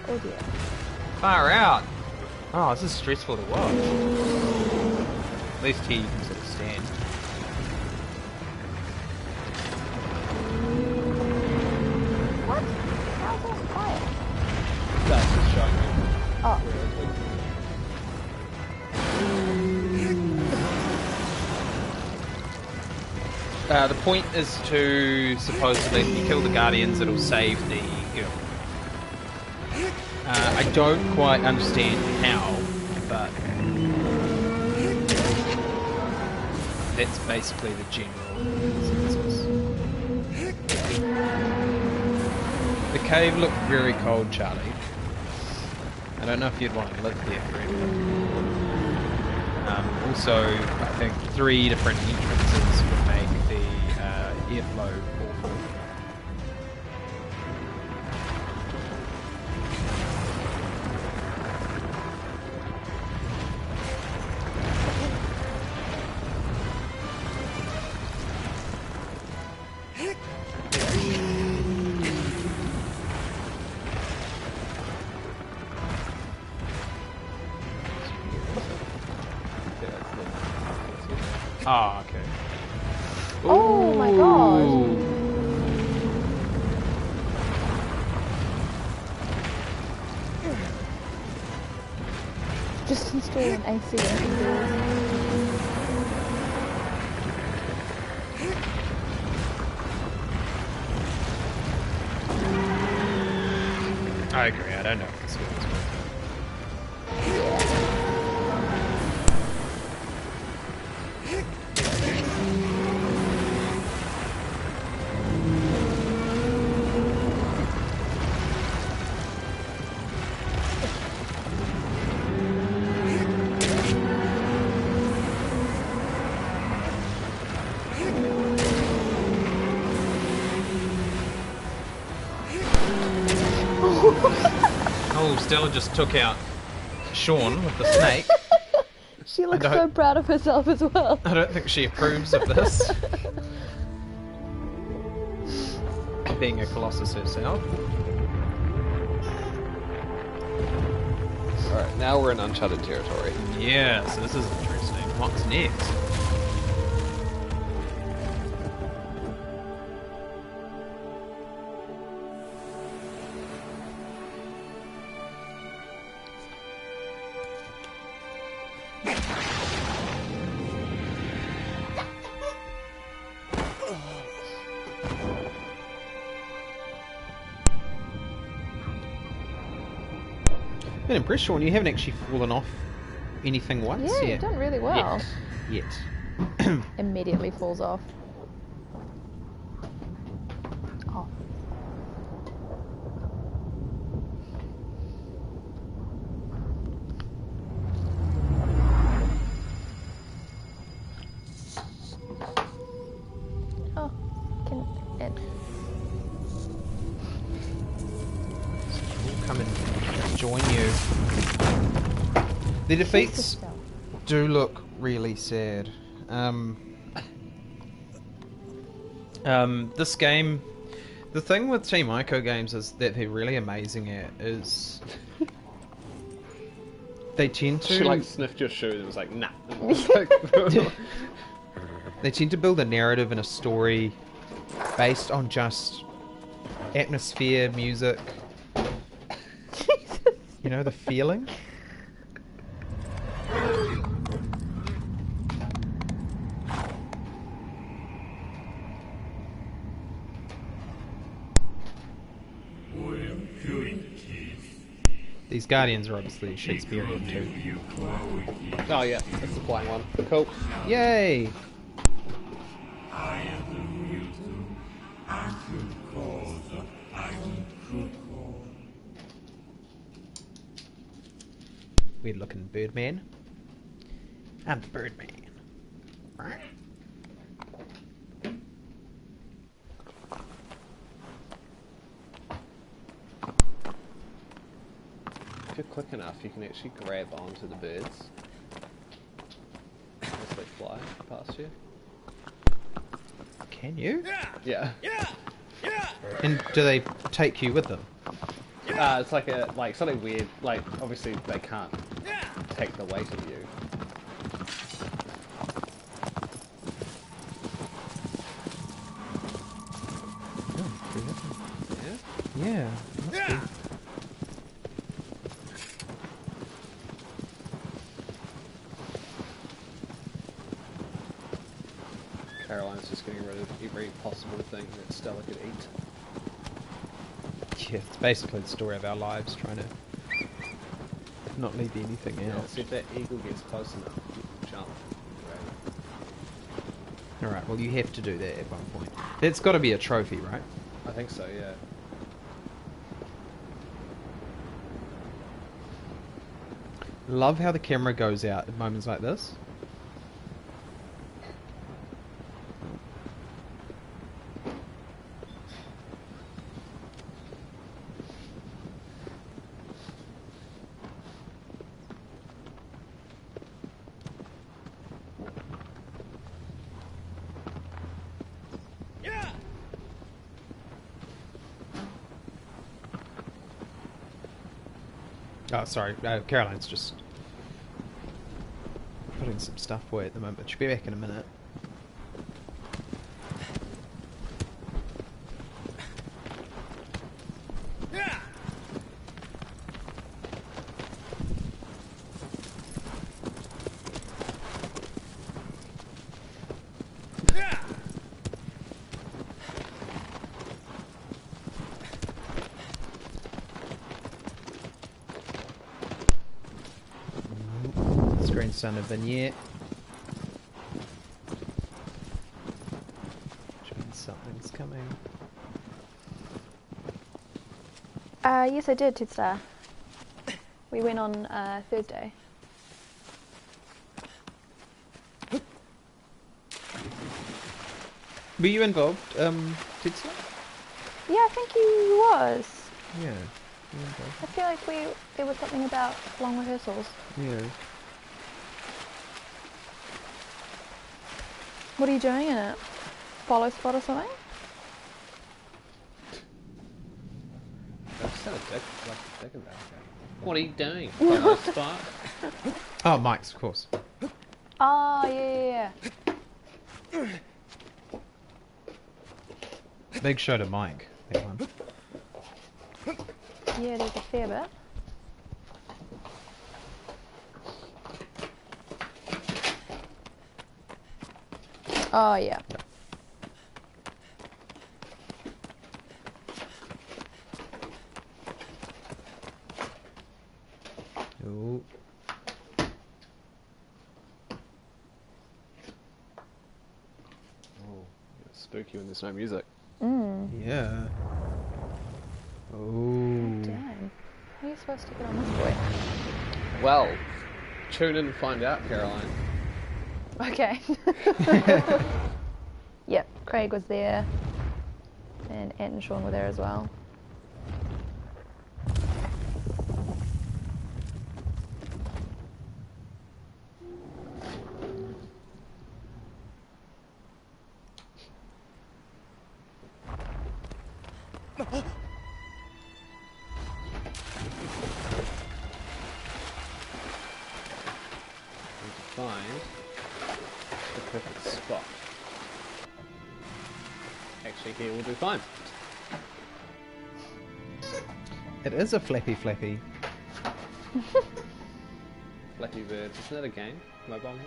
C: Oh dear.
A: far out! Oh, this is stressful to watch. At least here you can sort of stand.
C: What? How's that quiet?
B: That's just showing me.
C: Oh.
A: The point is to supposedly, if you kill the Guardians, it'll save the girl. I don't quite understand how, but that's basically the general consensus. The cave looked very cold, Charlie. I don't know if you'd want to live there forever. Also, I think 3 different entrances would make the airflow awful. Ah, okay.
C: Oh my gosh. Just install an AC and
A: I agree, I don't know if this works. Oh, Stella just took out Sean with the snake.
C: She looks so proud of herself as well.
A: I don't think she approves of this. Being a Colossus herself.
B: Alright, now we're in uncharted territory.
A: Yeah, so this is interesting. What's next? I'm impressed, Sean. You haven't actually fallen off anything once
C: Yeah,
A: yet.
C: you've done really well.
A: Yet.
C: Immediately falls off. Oh. Oh, can it?
A: We'll come and join you. The defeats do look really sad. This game, the thing with Team Ico games is that they're really amazing at is they tend to...
B: She like sniffed your shoe and was like, nah.
A: They tend to build a narrative and a story based on just atmosphere, music, you know, the feeling. These Guardians are obviously Shakespearean too.
B: Oh yeah, that's the flying one. Cool.
A: Yay! Weird looking Birdman. I'm the Birdman.
B: If you're quick enough, you can actually grab onto the birds as they fly past you.
A: Can you?
B: Yeah.
A: And do they take you with them?
B: It's like something weird. Like obviously they can't take the weight of you.
A: Yeah. Must be.
B: Caroline's just getting rid of every possible thing that Stella could eat.
A: Yeah, it's basically the story of our lives, trying to not leave anything out.
B: See if that eagle gets close enough, you jump.
A: Alright, well you have to do that at one point. That's got to be a trophy, right?
B: I think so, yeah.
A: Love how the camera goes out at moments like this. Oh, sorry. Caroline's just putting some stuff away at the moment. She'll be back in a minute. screen's done a vignette. Which means something's coming.
C: Yes, I did, Tidstar. We went on Thursday.
A: Were you involved, Tidstar?
C: Yeah, I think he was.
A: Yeah.
C: I feel like there was something about long rehearsals.
A: Yeah.
C: What are you doing in it? Follow spot or something?
B: I'm so dick about that. What are you doing? Follow spot?
A: Oh, Mike's, of course.
C: Oh, yeah.
A: Big show to Mike, that one.
C: Yeah, there's a fair bit. Oh, yeah.
A: Ooh.
B: Oh, it's spooky when there's no music.
A: Yeah. Oh.
C: Damn. How are you supposed to get on this boy?
B: Well, tune in and find out, Caroline.
C: Okay. Yep, Craig was there. And Ant and Sean were there as well.
B: Find the perfect spot. Actually, here will do fine.
A: It is a flappy.
B: Flappy Bird. Isn't that a game? Mobile game?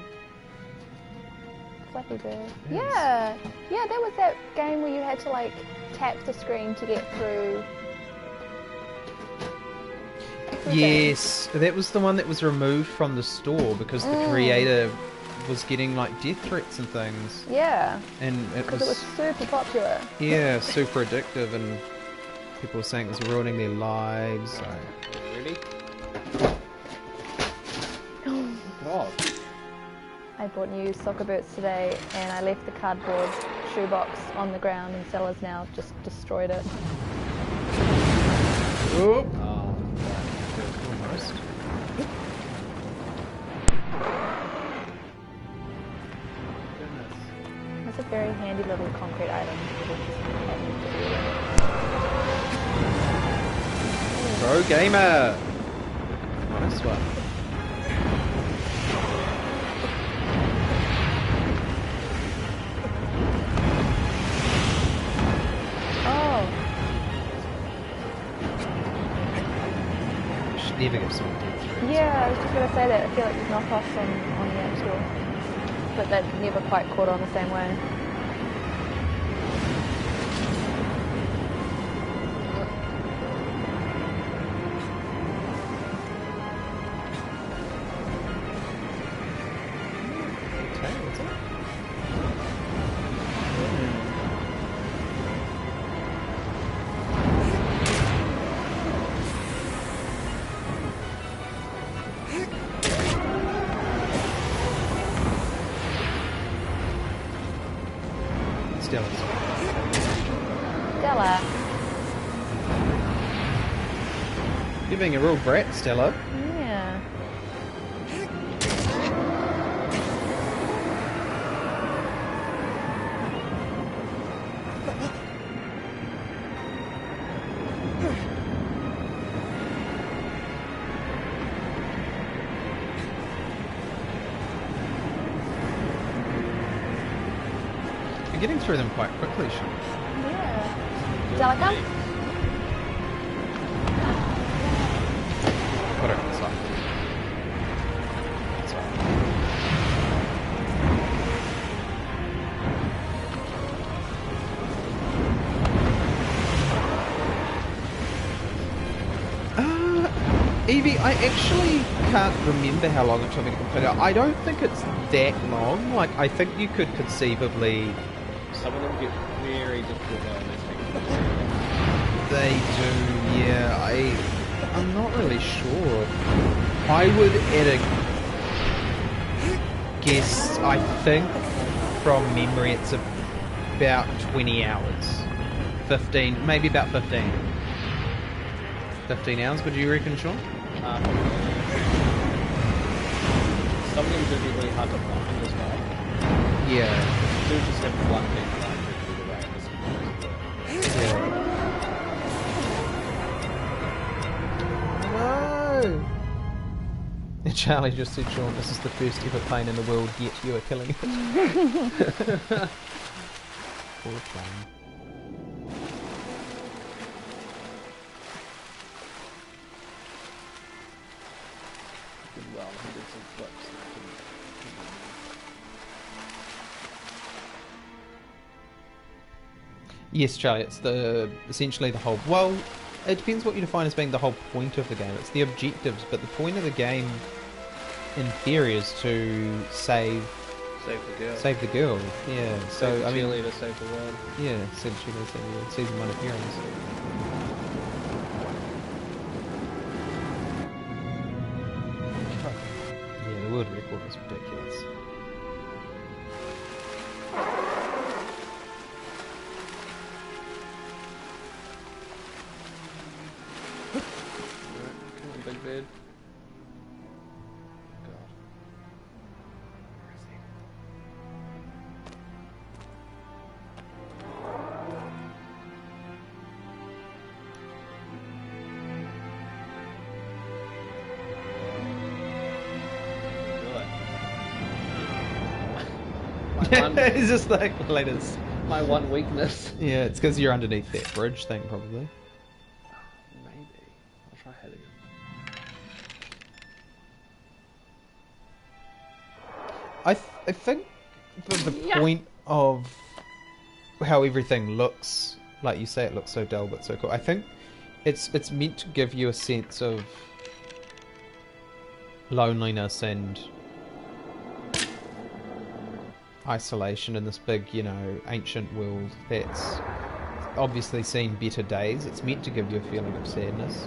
C: Flappy Bird.
A: Yes.
C: Yeah, that was that game where you had to like tap the screen to get through.
A: Yes, that was the one that was removed from the store because the creator was getting like death threats and things.
C: Yeah.
A: And
C: Because it was super popular.
A: Yeah, super addictive, and people were saying it was ruining their lives. So.
B: Ready? God.
C: I bought new soccer boots today and I left the cardboard shoebox on the ground and Stella's now just destroyed it.
A: Oop.
B: Almost.
C: It's a very handy little concrete item.
A: Pro gamer. Nice one.
C: Oh,
A: Should never get someone death threats.
C: yeah, I was just going to say that. I feel like there's knockoffs on the App Store. But that never quite caught on the same way. Stella.
A: You're being a real brat, Stella.
C: Yeah.
A: You're getting through them quite quickly, Sean.
C: Yeah. Stella, come.
A: Put her inside. Evie, I actually can't remember how long it took me to complete it. I don't think it's that long. Like, I think you could conceivably...
B: Some of them get very difficult though, and
A: they do, yeah. I'm not really sure. I would at a guess, I think, from memory, it's about 20 hours. 15, maybe about 15. 15 hours, would you reckon, Sean?
B: Some of them do get really hard to find as well.
A: Yeah.
B: Do just have one thing like
A: No! Charlie just said, Sean, this is the first ever plane in the world, yet you are killing it. Poor plane. Yes, Charlie, it's essentially the whole... Well, it depends what you define as being the whole point of the game. It's the objectives, but the point of the game, in theory, is to save
B: the girl.
A: Save the girl, yeah. So, I mean...
B: cheerleader, save the world.
A: Yeah, save the cheerleader, save the world. Season 1 appearance. Yeah, the world record was ridiculous.
B: Big bed. God.
A: It's just like latest.
B: My one weakness.
A: Yeah, it's because you're underneath that bridge thing, probably.
B: Maybe. I'll try heading it.
A: I think the point of how everything looks, like you say, it looks so dull but so cool. I think it's meant to give you a sense of loneliness and isolation in this big, you know, ancient world that's obviously seen better days. It's meant to give you a feeling of sadness.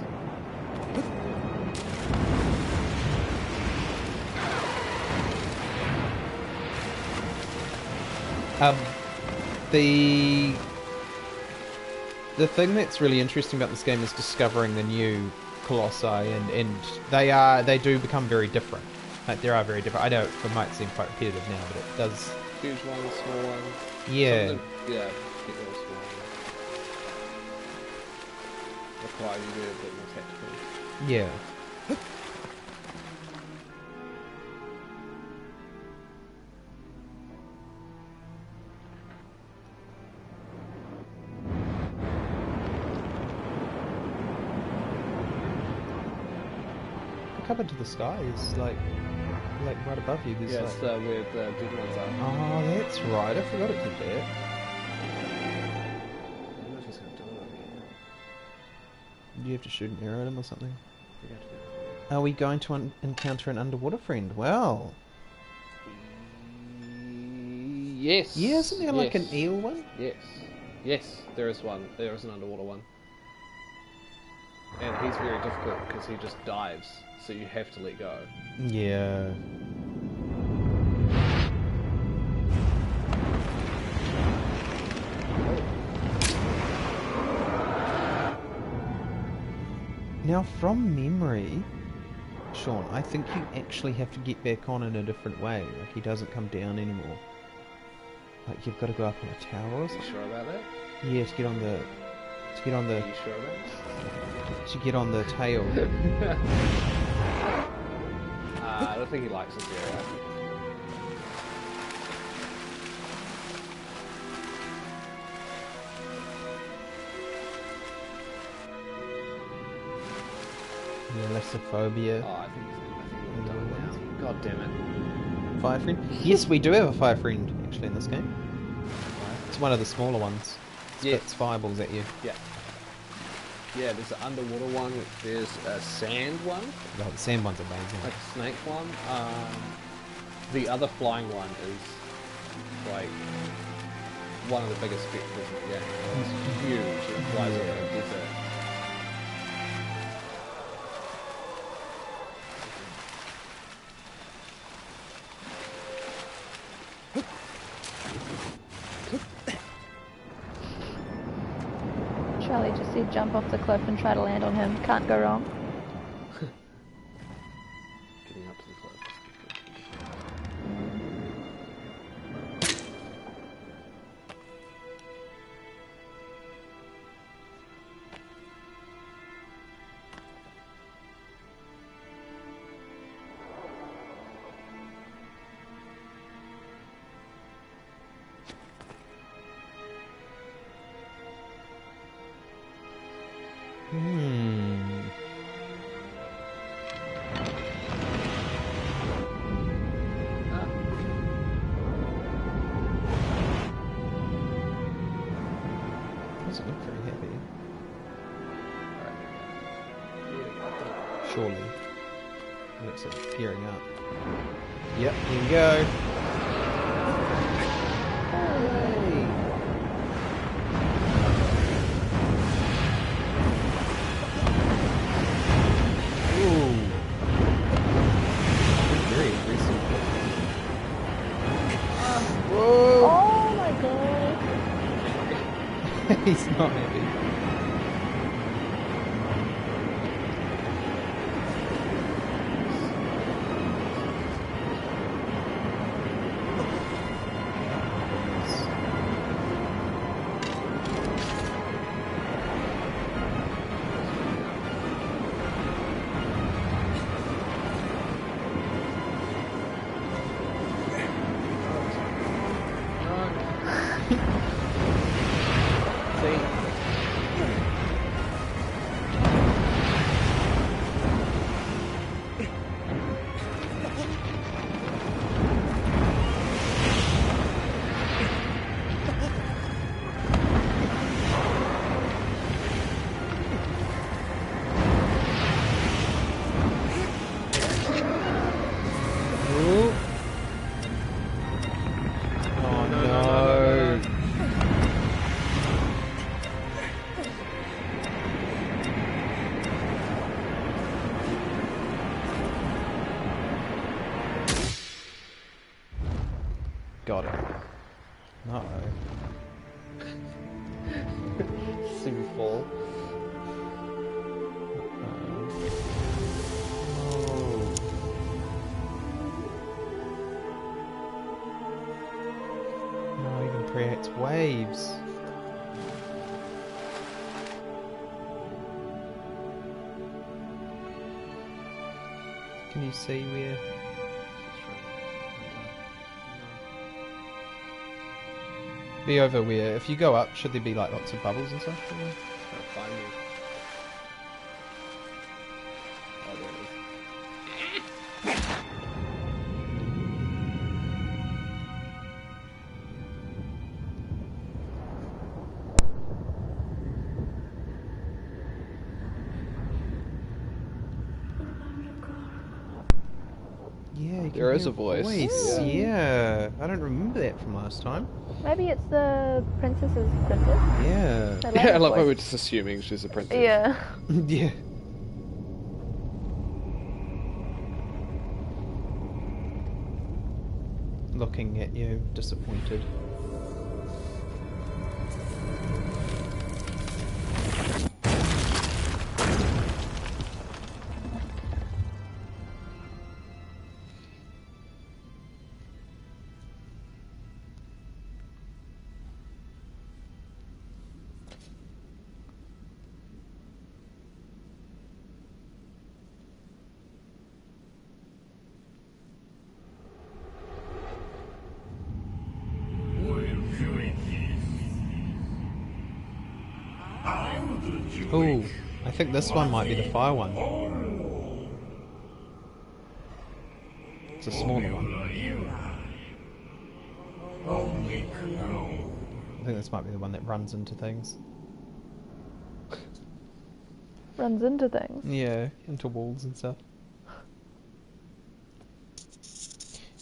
A: The thing that's really interesting about this game is discovering the new Colossi, and they do become very different. Like, they are very different. I know it might seem quite repetitive now, but it does.
B: Huge ones, small ones.
A: Yeah.
B: Yeah, get those small ones. Require you to be a bit more tactical.
A: Yeah. Look up into the sky is like right above you. There's
B: it's where the big ones are.
A: Oh, that's right. I forgot it did that.
B: I don't know if he's going to do it over here.
A: Do you have to shoot an arrow at him or something?
B: We have to go.
A: Are we going to encounter an underwater friend? Well.
B: Yes.
A: Yeah, isn't there like an eel one?
B: Yes. Yes, there is one. There is an underwater one. And he's very difficult because he just dives, so you have to let go.
A: Yeah. Now, from memory, Sean, I think you actually have to get back on in a different way. Like, he doesn't come down anymore. Like, you've got to go up on a tower or something.
B: You sure about that?
A: Yeah, to get on the...
B: Are you sure about that?
A: To get on the tail.
B: I don't think he likes this area.
A: Thalassophobia.
B: Oh, I think we're done now. God damn it.
A: Fire friend? Yes, we do have a fire friend actually in this game. It's one of the smaller ones.
B: Yeah.
A: Spits fireballs at you.
B: Yeah. Yeah, there's an underwater one. There's a sand one.
D: Oh, the sand one's amazing.
B: Like a snake one. The other flying one is like one of the biggest spectacles in the game. It's huge. It flies over a desert.
C: Charlie just said jump off the cliff and try to land on him. Can't go wrong.
B: Getting up to the cliff.
D: Doesn't look very heavy. Surely. It looks like it's gearing up. Yep, here we go. Hey. Ooh. Very aggressive. Whoa!
C: Oh my god.
D: He's not happy. Got it. Uh-oh.
B: See me fall.
D: No, it even creates waves. Can you see where? Be over where, if you go up, should there be like lots of bubbles and stuff?
B: Trying to find me. Oh, there it is.
D: Yeah, you can
B: There is
D: hear
B: a voice.
D: Yeah. I don't remember that from last time.
C: Maybe it's the princess's princess.
D: Yeah.
C: The
B: Yeah, I
C: lady's
B: love how
C: voice.
B: we're just assuming she's a princess.
C: Yeah.
D: Yeah. Looking at you, disappointed. Ooh, I think this one might be the fire one. It's a smaller one. I think this might be the one that runs into things.
C: Runs into things.
D: Yeah, into walls and stuff.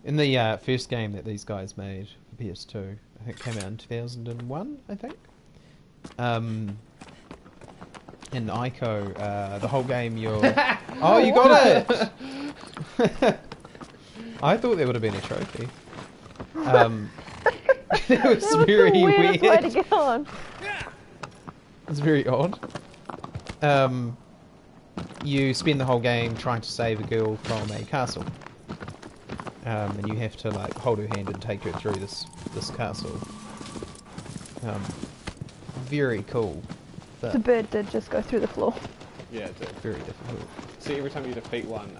D: In the first game that these guys made for PS2, I think it came out in 2001, I think. In Ico, the whole game you're... Oh, you got it! I thought there would have been a trophy. It was
C: That was
D: very
C: the weirdest
D: weird.
C: way to get on.
D: It's very odd. You spend the whole game trying to save a girl from a castle. And you have to like hold her hand and take her through this castle. Very cool. But
C: The bird did just go through the floor.
B: Yeah, it did.
D: very difficult.
B: See, every time you defeat one,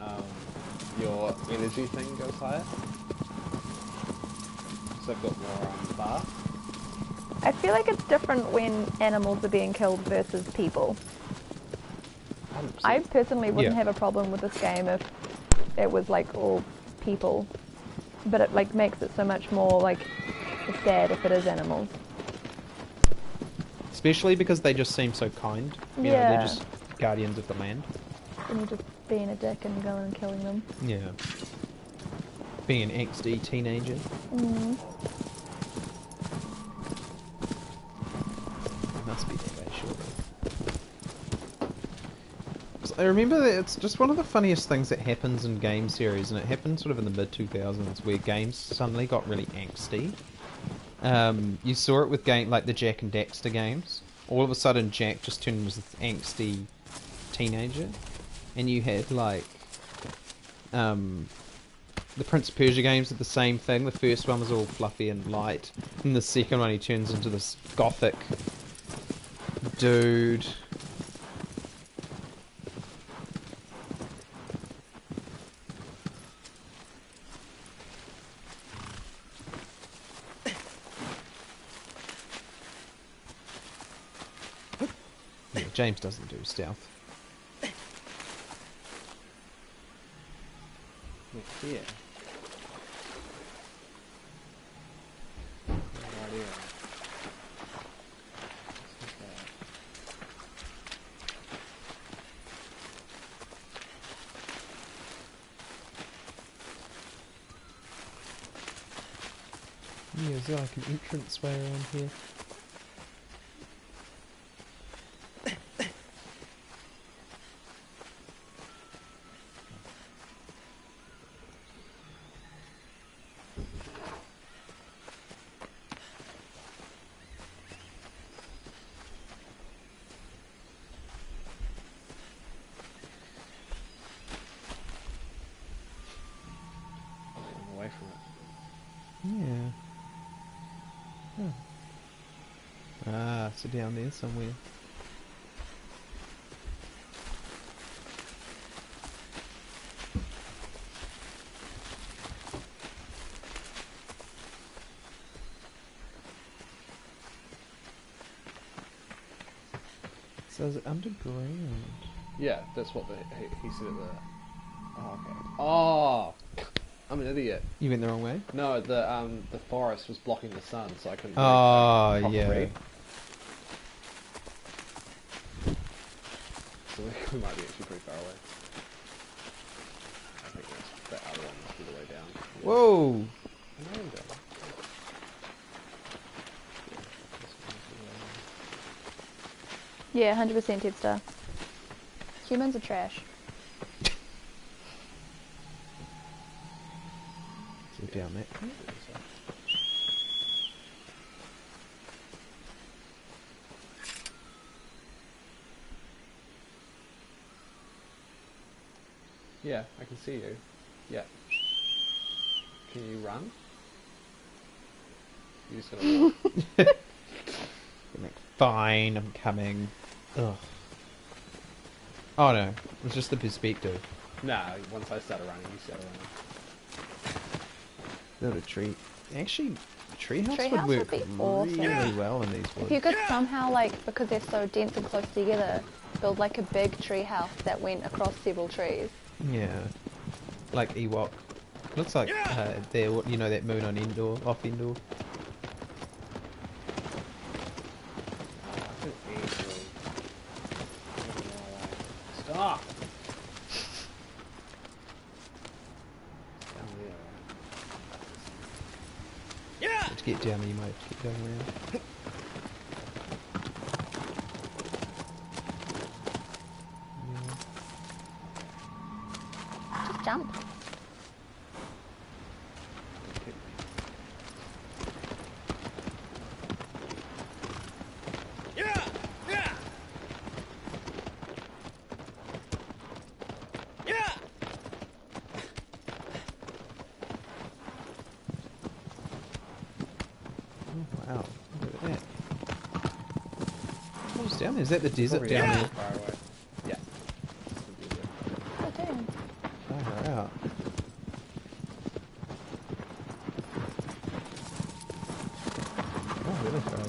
B: your energy thing goes higher. So I've got more on the bar.
C: I feel like it's different when animals are being killed versus people.
B: 100%.
C: I personally wouldn't
D: Yeah.
C: have a problem with this game if it was like all people, but it like makes it so much more like sad if it is animals.
D: Especially because they just seem so kind. You know,
C: Yeah.
D: they're just guardians of the land.
C: And you just being a dick and going and killing them.
D: Yeah. Being an XD teenager.
C: Mm.
D: It must be that way, surely. So I remember that it's just one of the funniest things that happens in game series, and it happened sort of in the mid-2000s, where games suddenly got really angsty. You saw it with like the Jack and Daxter games. All of a sudden, Jack just turned into this angsty teenager, and you had like the Prince of Persia games did the same thing. The first one was all fluffy and light, and the second one he turns into this gothic dude. Yeah, James doesn't do stealth.
B: Yeah. Right here.
D: Yeah, is there like an entrance way around here?
B: Away from it.
D: Yeah. Oh. Ah, so down there somewhere. So is it underground?
B: Yeah, that's what he said at the... Oh, okay. Oh! I'm an idiot.
D: You went the wrong way?
B: No, the forest was blocking the sun, so I couldn't
D: Oh,
B: proper
D: yeah.
B: read. So we might be actually pretty far away. I think that other one must be the way down. Yeah.
D: Whoa!
B: Amanda.
C: Yeah, 100% Dead Star. Humans are trash.
D: So down there.
B: Yeah, I can see you. Yeah. Can you run? You just gotta walk.
D: Fine, I'm coming. Ugh. Oh no, it's just the perspective.
B: Nah, once I started running, you started running.
D: Not a tree. Actually, treehouse
C: Treehouse
D: would
C: would
D: work
C: be awesome.
D: really well in these
C: If
D: woods.
C: you could somehow, like, because they're so dense and close together, build like a big tree house that went across several trees.
D: Yeah, like Ewok. Looks like they're, you know, that moon on Endor, off Endor.
B: I think easily.
D: get down there, you might have to keep going around.
C: Just jump.
D: Wow, look at that. What's down there? Is that the desert down there?
B: Far away. Yeah.
C: Oh, damn.
D: Far out. Oh, really far away.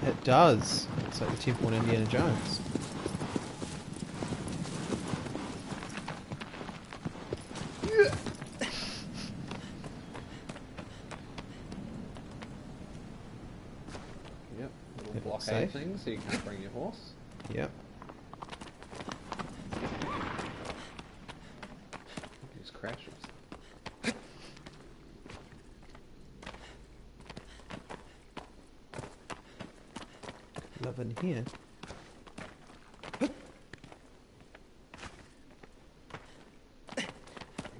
D: It does. It's like the temple in Indiana Jones.
B: Yep. Little
D: Yep,
B: blockade
D: safe.
B: thing, so you can't bring your horse.
D: Yep.
B: It just crashes.
D: Love in here.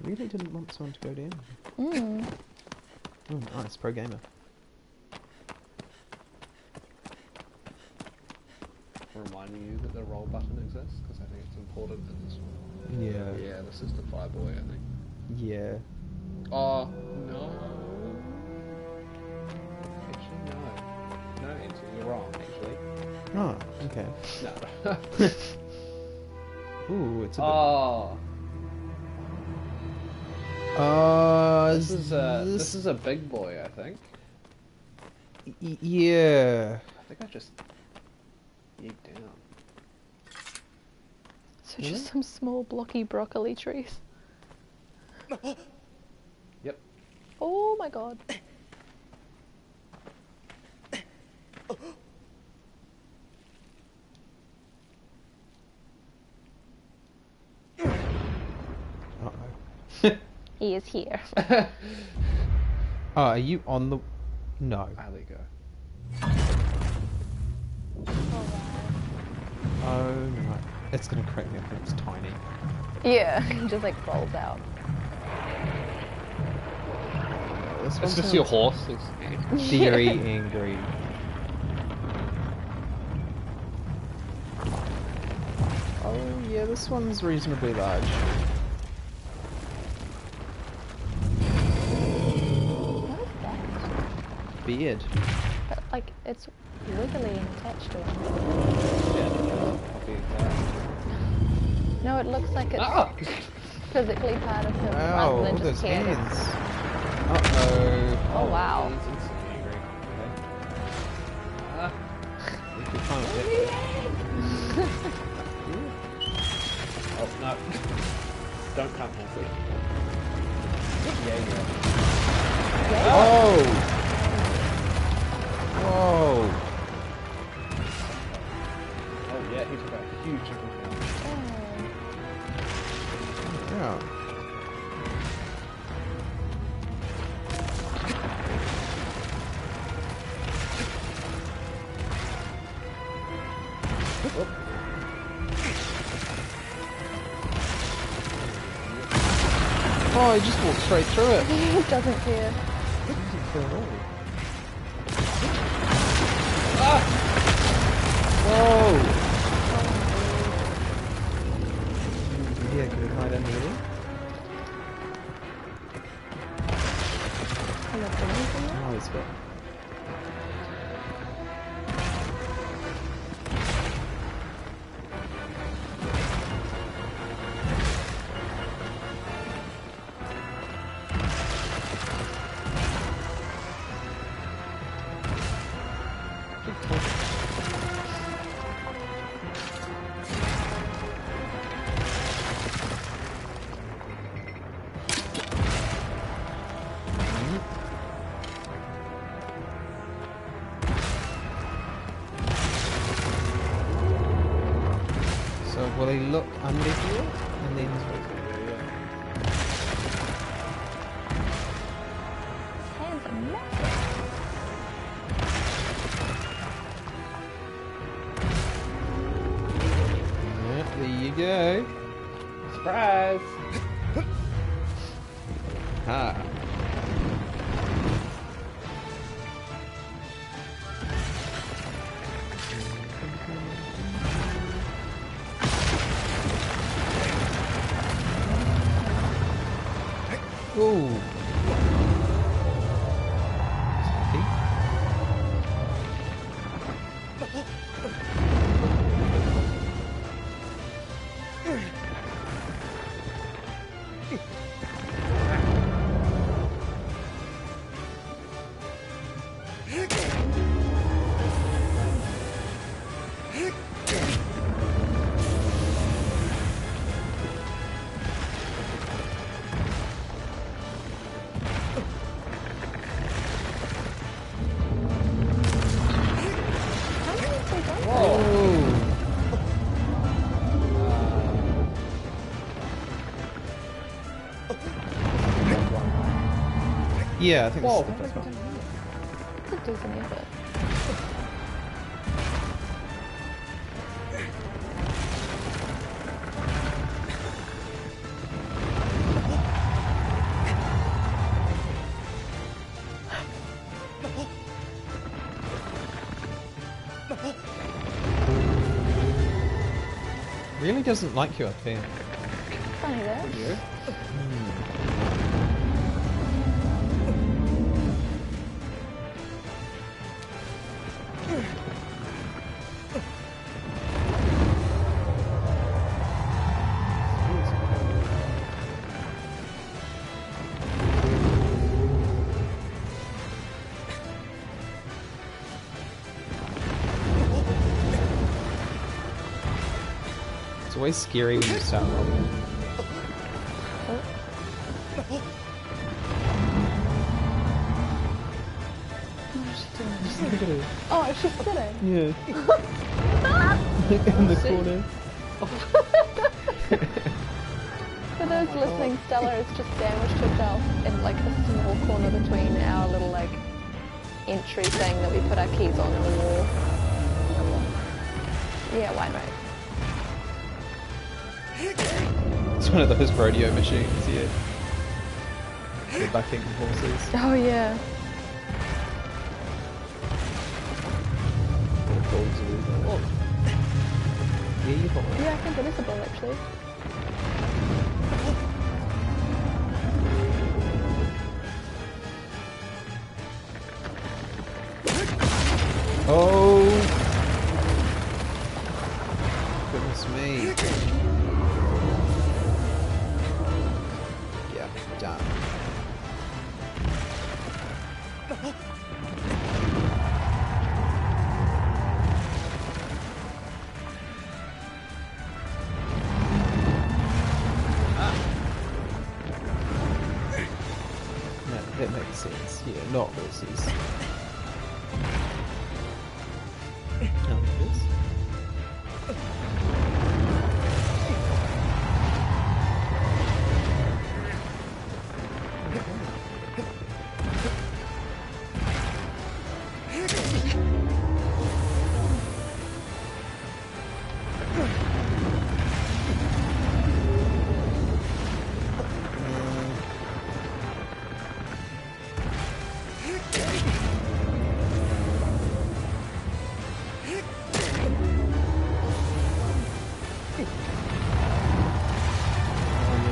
D: Really didn't want someone to go down.
C: Mm.
D: Oh, nice. Pro gamer.
B: Reminding you that the roll button exists, because I think it's important in this one.
D: Yeah.
B: Yeah, this is the Fireboy, I think.
D: Yeah.
B: Oh, no. Actually, no. No, Ansel, you're wrong, actually.
D: Oh, okay.
B: No.
D: Ooh, it's a
B: Oh,
D: bit...
B: this is a big boy, I think.
D: Yeah.
B: I think I just yeet down.
C: So just some small blocky broccoli trees.
B: Yep.
C: Oh my god.
D: Uh-oh.
C: He is here.
D: Oh, are you on the... No.
B: Ah, there you go.
C: Oh wow.
D: Oh, no. It's gonna crack me up when it's tiny.
C: Yeah, he just like rolls out.
D: This
B: It's
D: one
B: just your
D: sounds
B: horse.
D: very angry. Oh, yeah, this one's reasonably large.
C: What is that?
D: Beard.
C: But like it's wiggly and attached to him. No, it looks like it's
B: Ah!
C: physically part of him
D: Wow,
C: rather
D: all
C: than
D: those
C: just hair.
D: hands. Uh-oh.
C: Oh wow.
B: He's instantly angry. Okay. Ah.
D: We could climb up that.
B: Oh, no. Don't come, Horsey. Yeah, yeah.
D: Oh! Whoa!
B: Oh, yeah, he took a huge chunk of down.
D: Yeah. Oh, he just walked straight through it.
C: He doesn't care.
D: Whoa! Yeah, can we hide under there?
C: Can I put anything there?
D: Oh, he's got... Will he look under here? And then...
C: Hands are massive.
D: Yeah, there you go.
B: Surprise!
D: Ha. Ooh. Yeah, I think
B: Whoa.
D: this is the first one.
C: Could do some effort.
D: Really doesn't like you up there.
C: Funny that.
D: It's always scary when you start rolling.
C: Oh, she's sitting.
D: Yeah. In the corner.
C: For those listening, Stella has just sandwiched herself in like a small corner between our little like entry thing that we put our keys on in the wall. Yeah, wine right.
D: It's one of those rodeo machines, yeah. The bucking horses.
C: Oh yeah.
D: Oh. Yeah, you got one.
C: Yeah, I think it is a bull actually.
D: Oh! Goodness me. Yeah, done. No, that makes sense. Yeah, not horses. Oh, it is.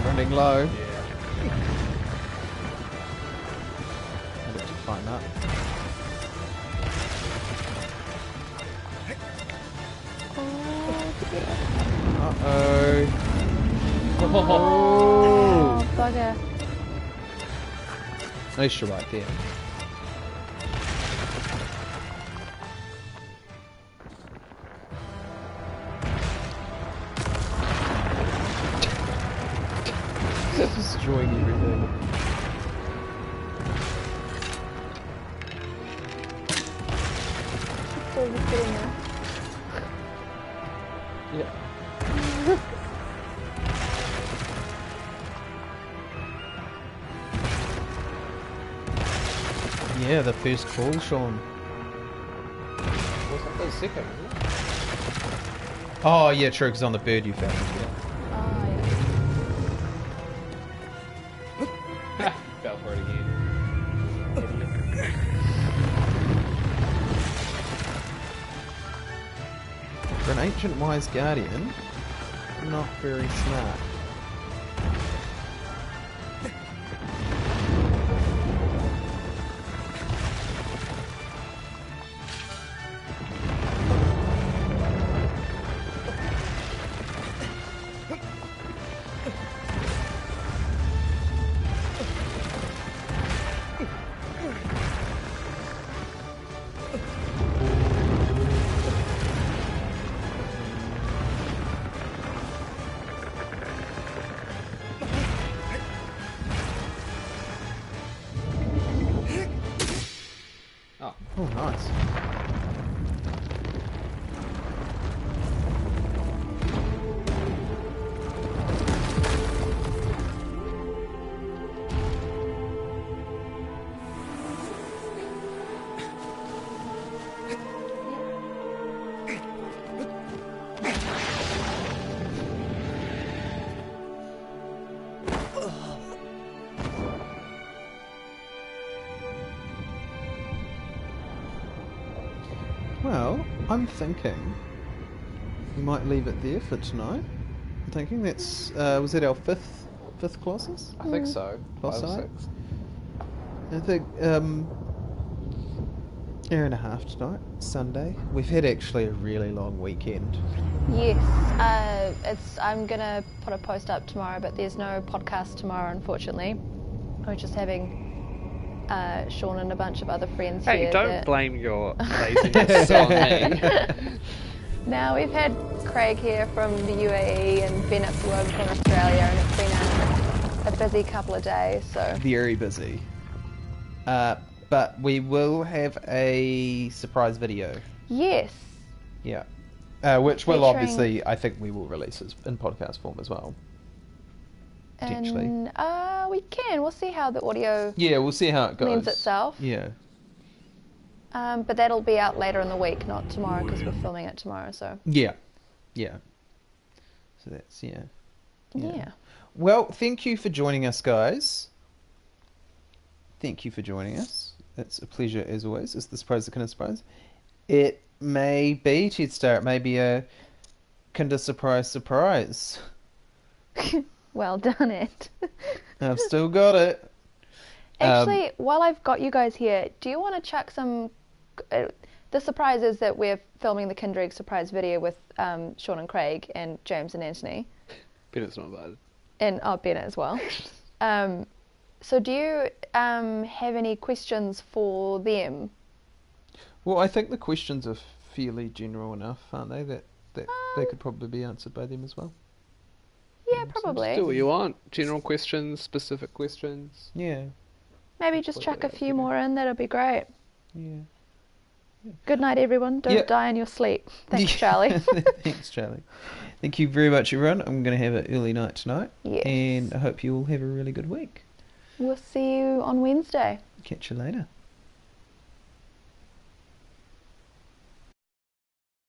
D: Running low. Yeah. I'll let you find that. Uh-oh.
C: Oh, bugger.
D: At least you're right there. Destroying everything.
C: Still just sitting there.
D: Yeah. Yeah, the first call, Sean.
B: Was that the second, isn't it?
D: Oh, yeah, true, because on the bird you found it.
C: Yeah.
B: Fell for it again.
D: For an ancient wise guardian, not very smart. Oh, nice. Well, I'm thinking we might leave it there for tonight. I'm thinking that's was that our fifth Colossus?
B: I think so.
D: Plus
B: 5 or
D: side?
B: 6.
D: I think hour and a half tonight, Sunday. We've had actually a really long weekend.
C: Yes, I'm gonna put a post up tomorrow, but there's no podcast tomorrow, unfortunately. We're just having Sean and a bunch of other friends here.
B: Hey, don't blame your laziness on me.
C: Now we've had Craig here from the UAE and Ben up to work from Australia, and it's been a busy couple of days. So
D: Very busy. But we will have a surprise video.
C: yes,
D: Yeah. Which will
C: Featuring-
D: obviously, I think we will release in podcast form as well. Potentially.
C: and we can. We'll see how the audio
D: Yeah, we'll see how it goes.
C: lends itself.
D: Yeah.
C: But that'll be out later in the week, not tomorrow, because we're filming it tomorrow. So
D: Yeah. Yeah. So that's, yeah.
C: yeah.
D: Well, thank you for joining us, guys. Thank you for joining us. It's a pleasure, as always. It's the surprise that kind of surprise. It may be, Ted Star, it may be a Kinder surprise.
C: Well done, it.
D: I've still got it.
C: Actually, while I've got you guys here, do you want to chuck some... the surprise is that we're filming the Kindred surprise video with Sean and Craig and James and Anthony.
B: Bennett's not invited.
C: And Bennett as well. So do you have any questions for them?
D: Well, I think the questions are fairly general enough, aren't they? That they could probably be answered by them as well.
C: Yeah, probably.
B: Do what you want. General questions, specific questions.
D: Yeah.
C: Maybe just chuck a few more in, that'll be great.
D: Yeah.
C: Good night, everyone. Don't die in your sleep. Thanks, Charlie.
D: Thanks, Charlie. Thank you very much, everyone. I'm going to have an early night tonight.
C: Yes.
D: And I hope you all have a really good week.
C: We'll see you on Wednesday.
D: Catch you later.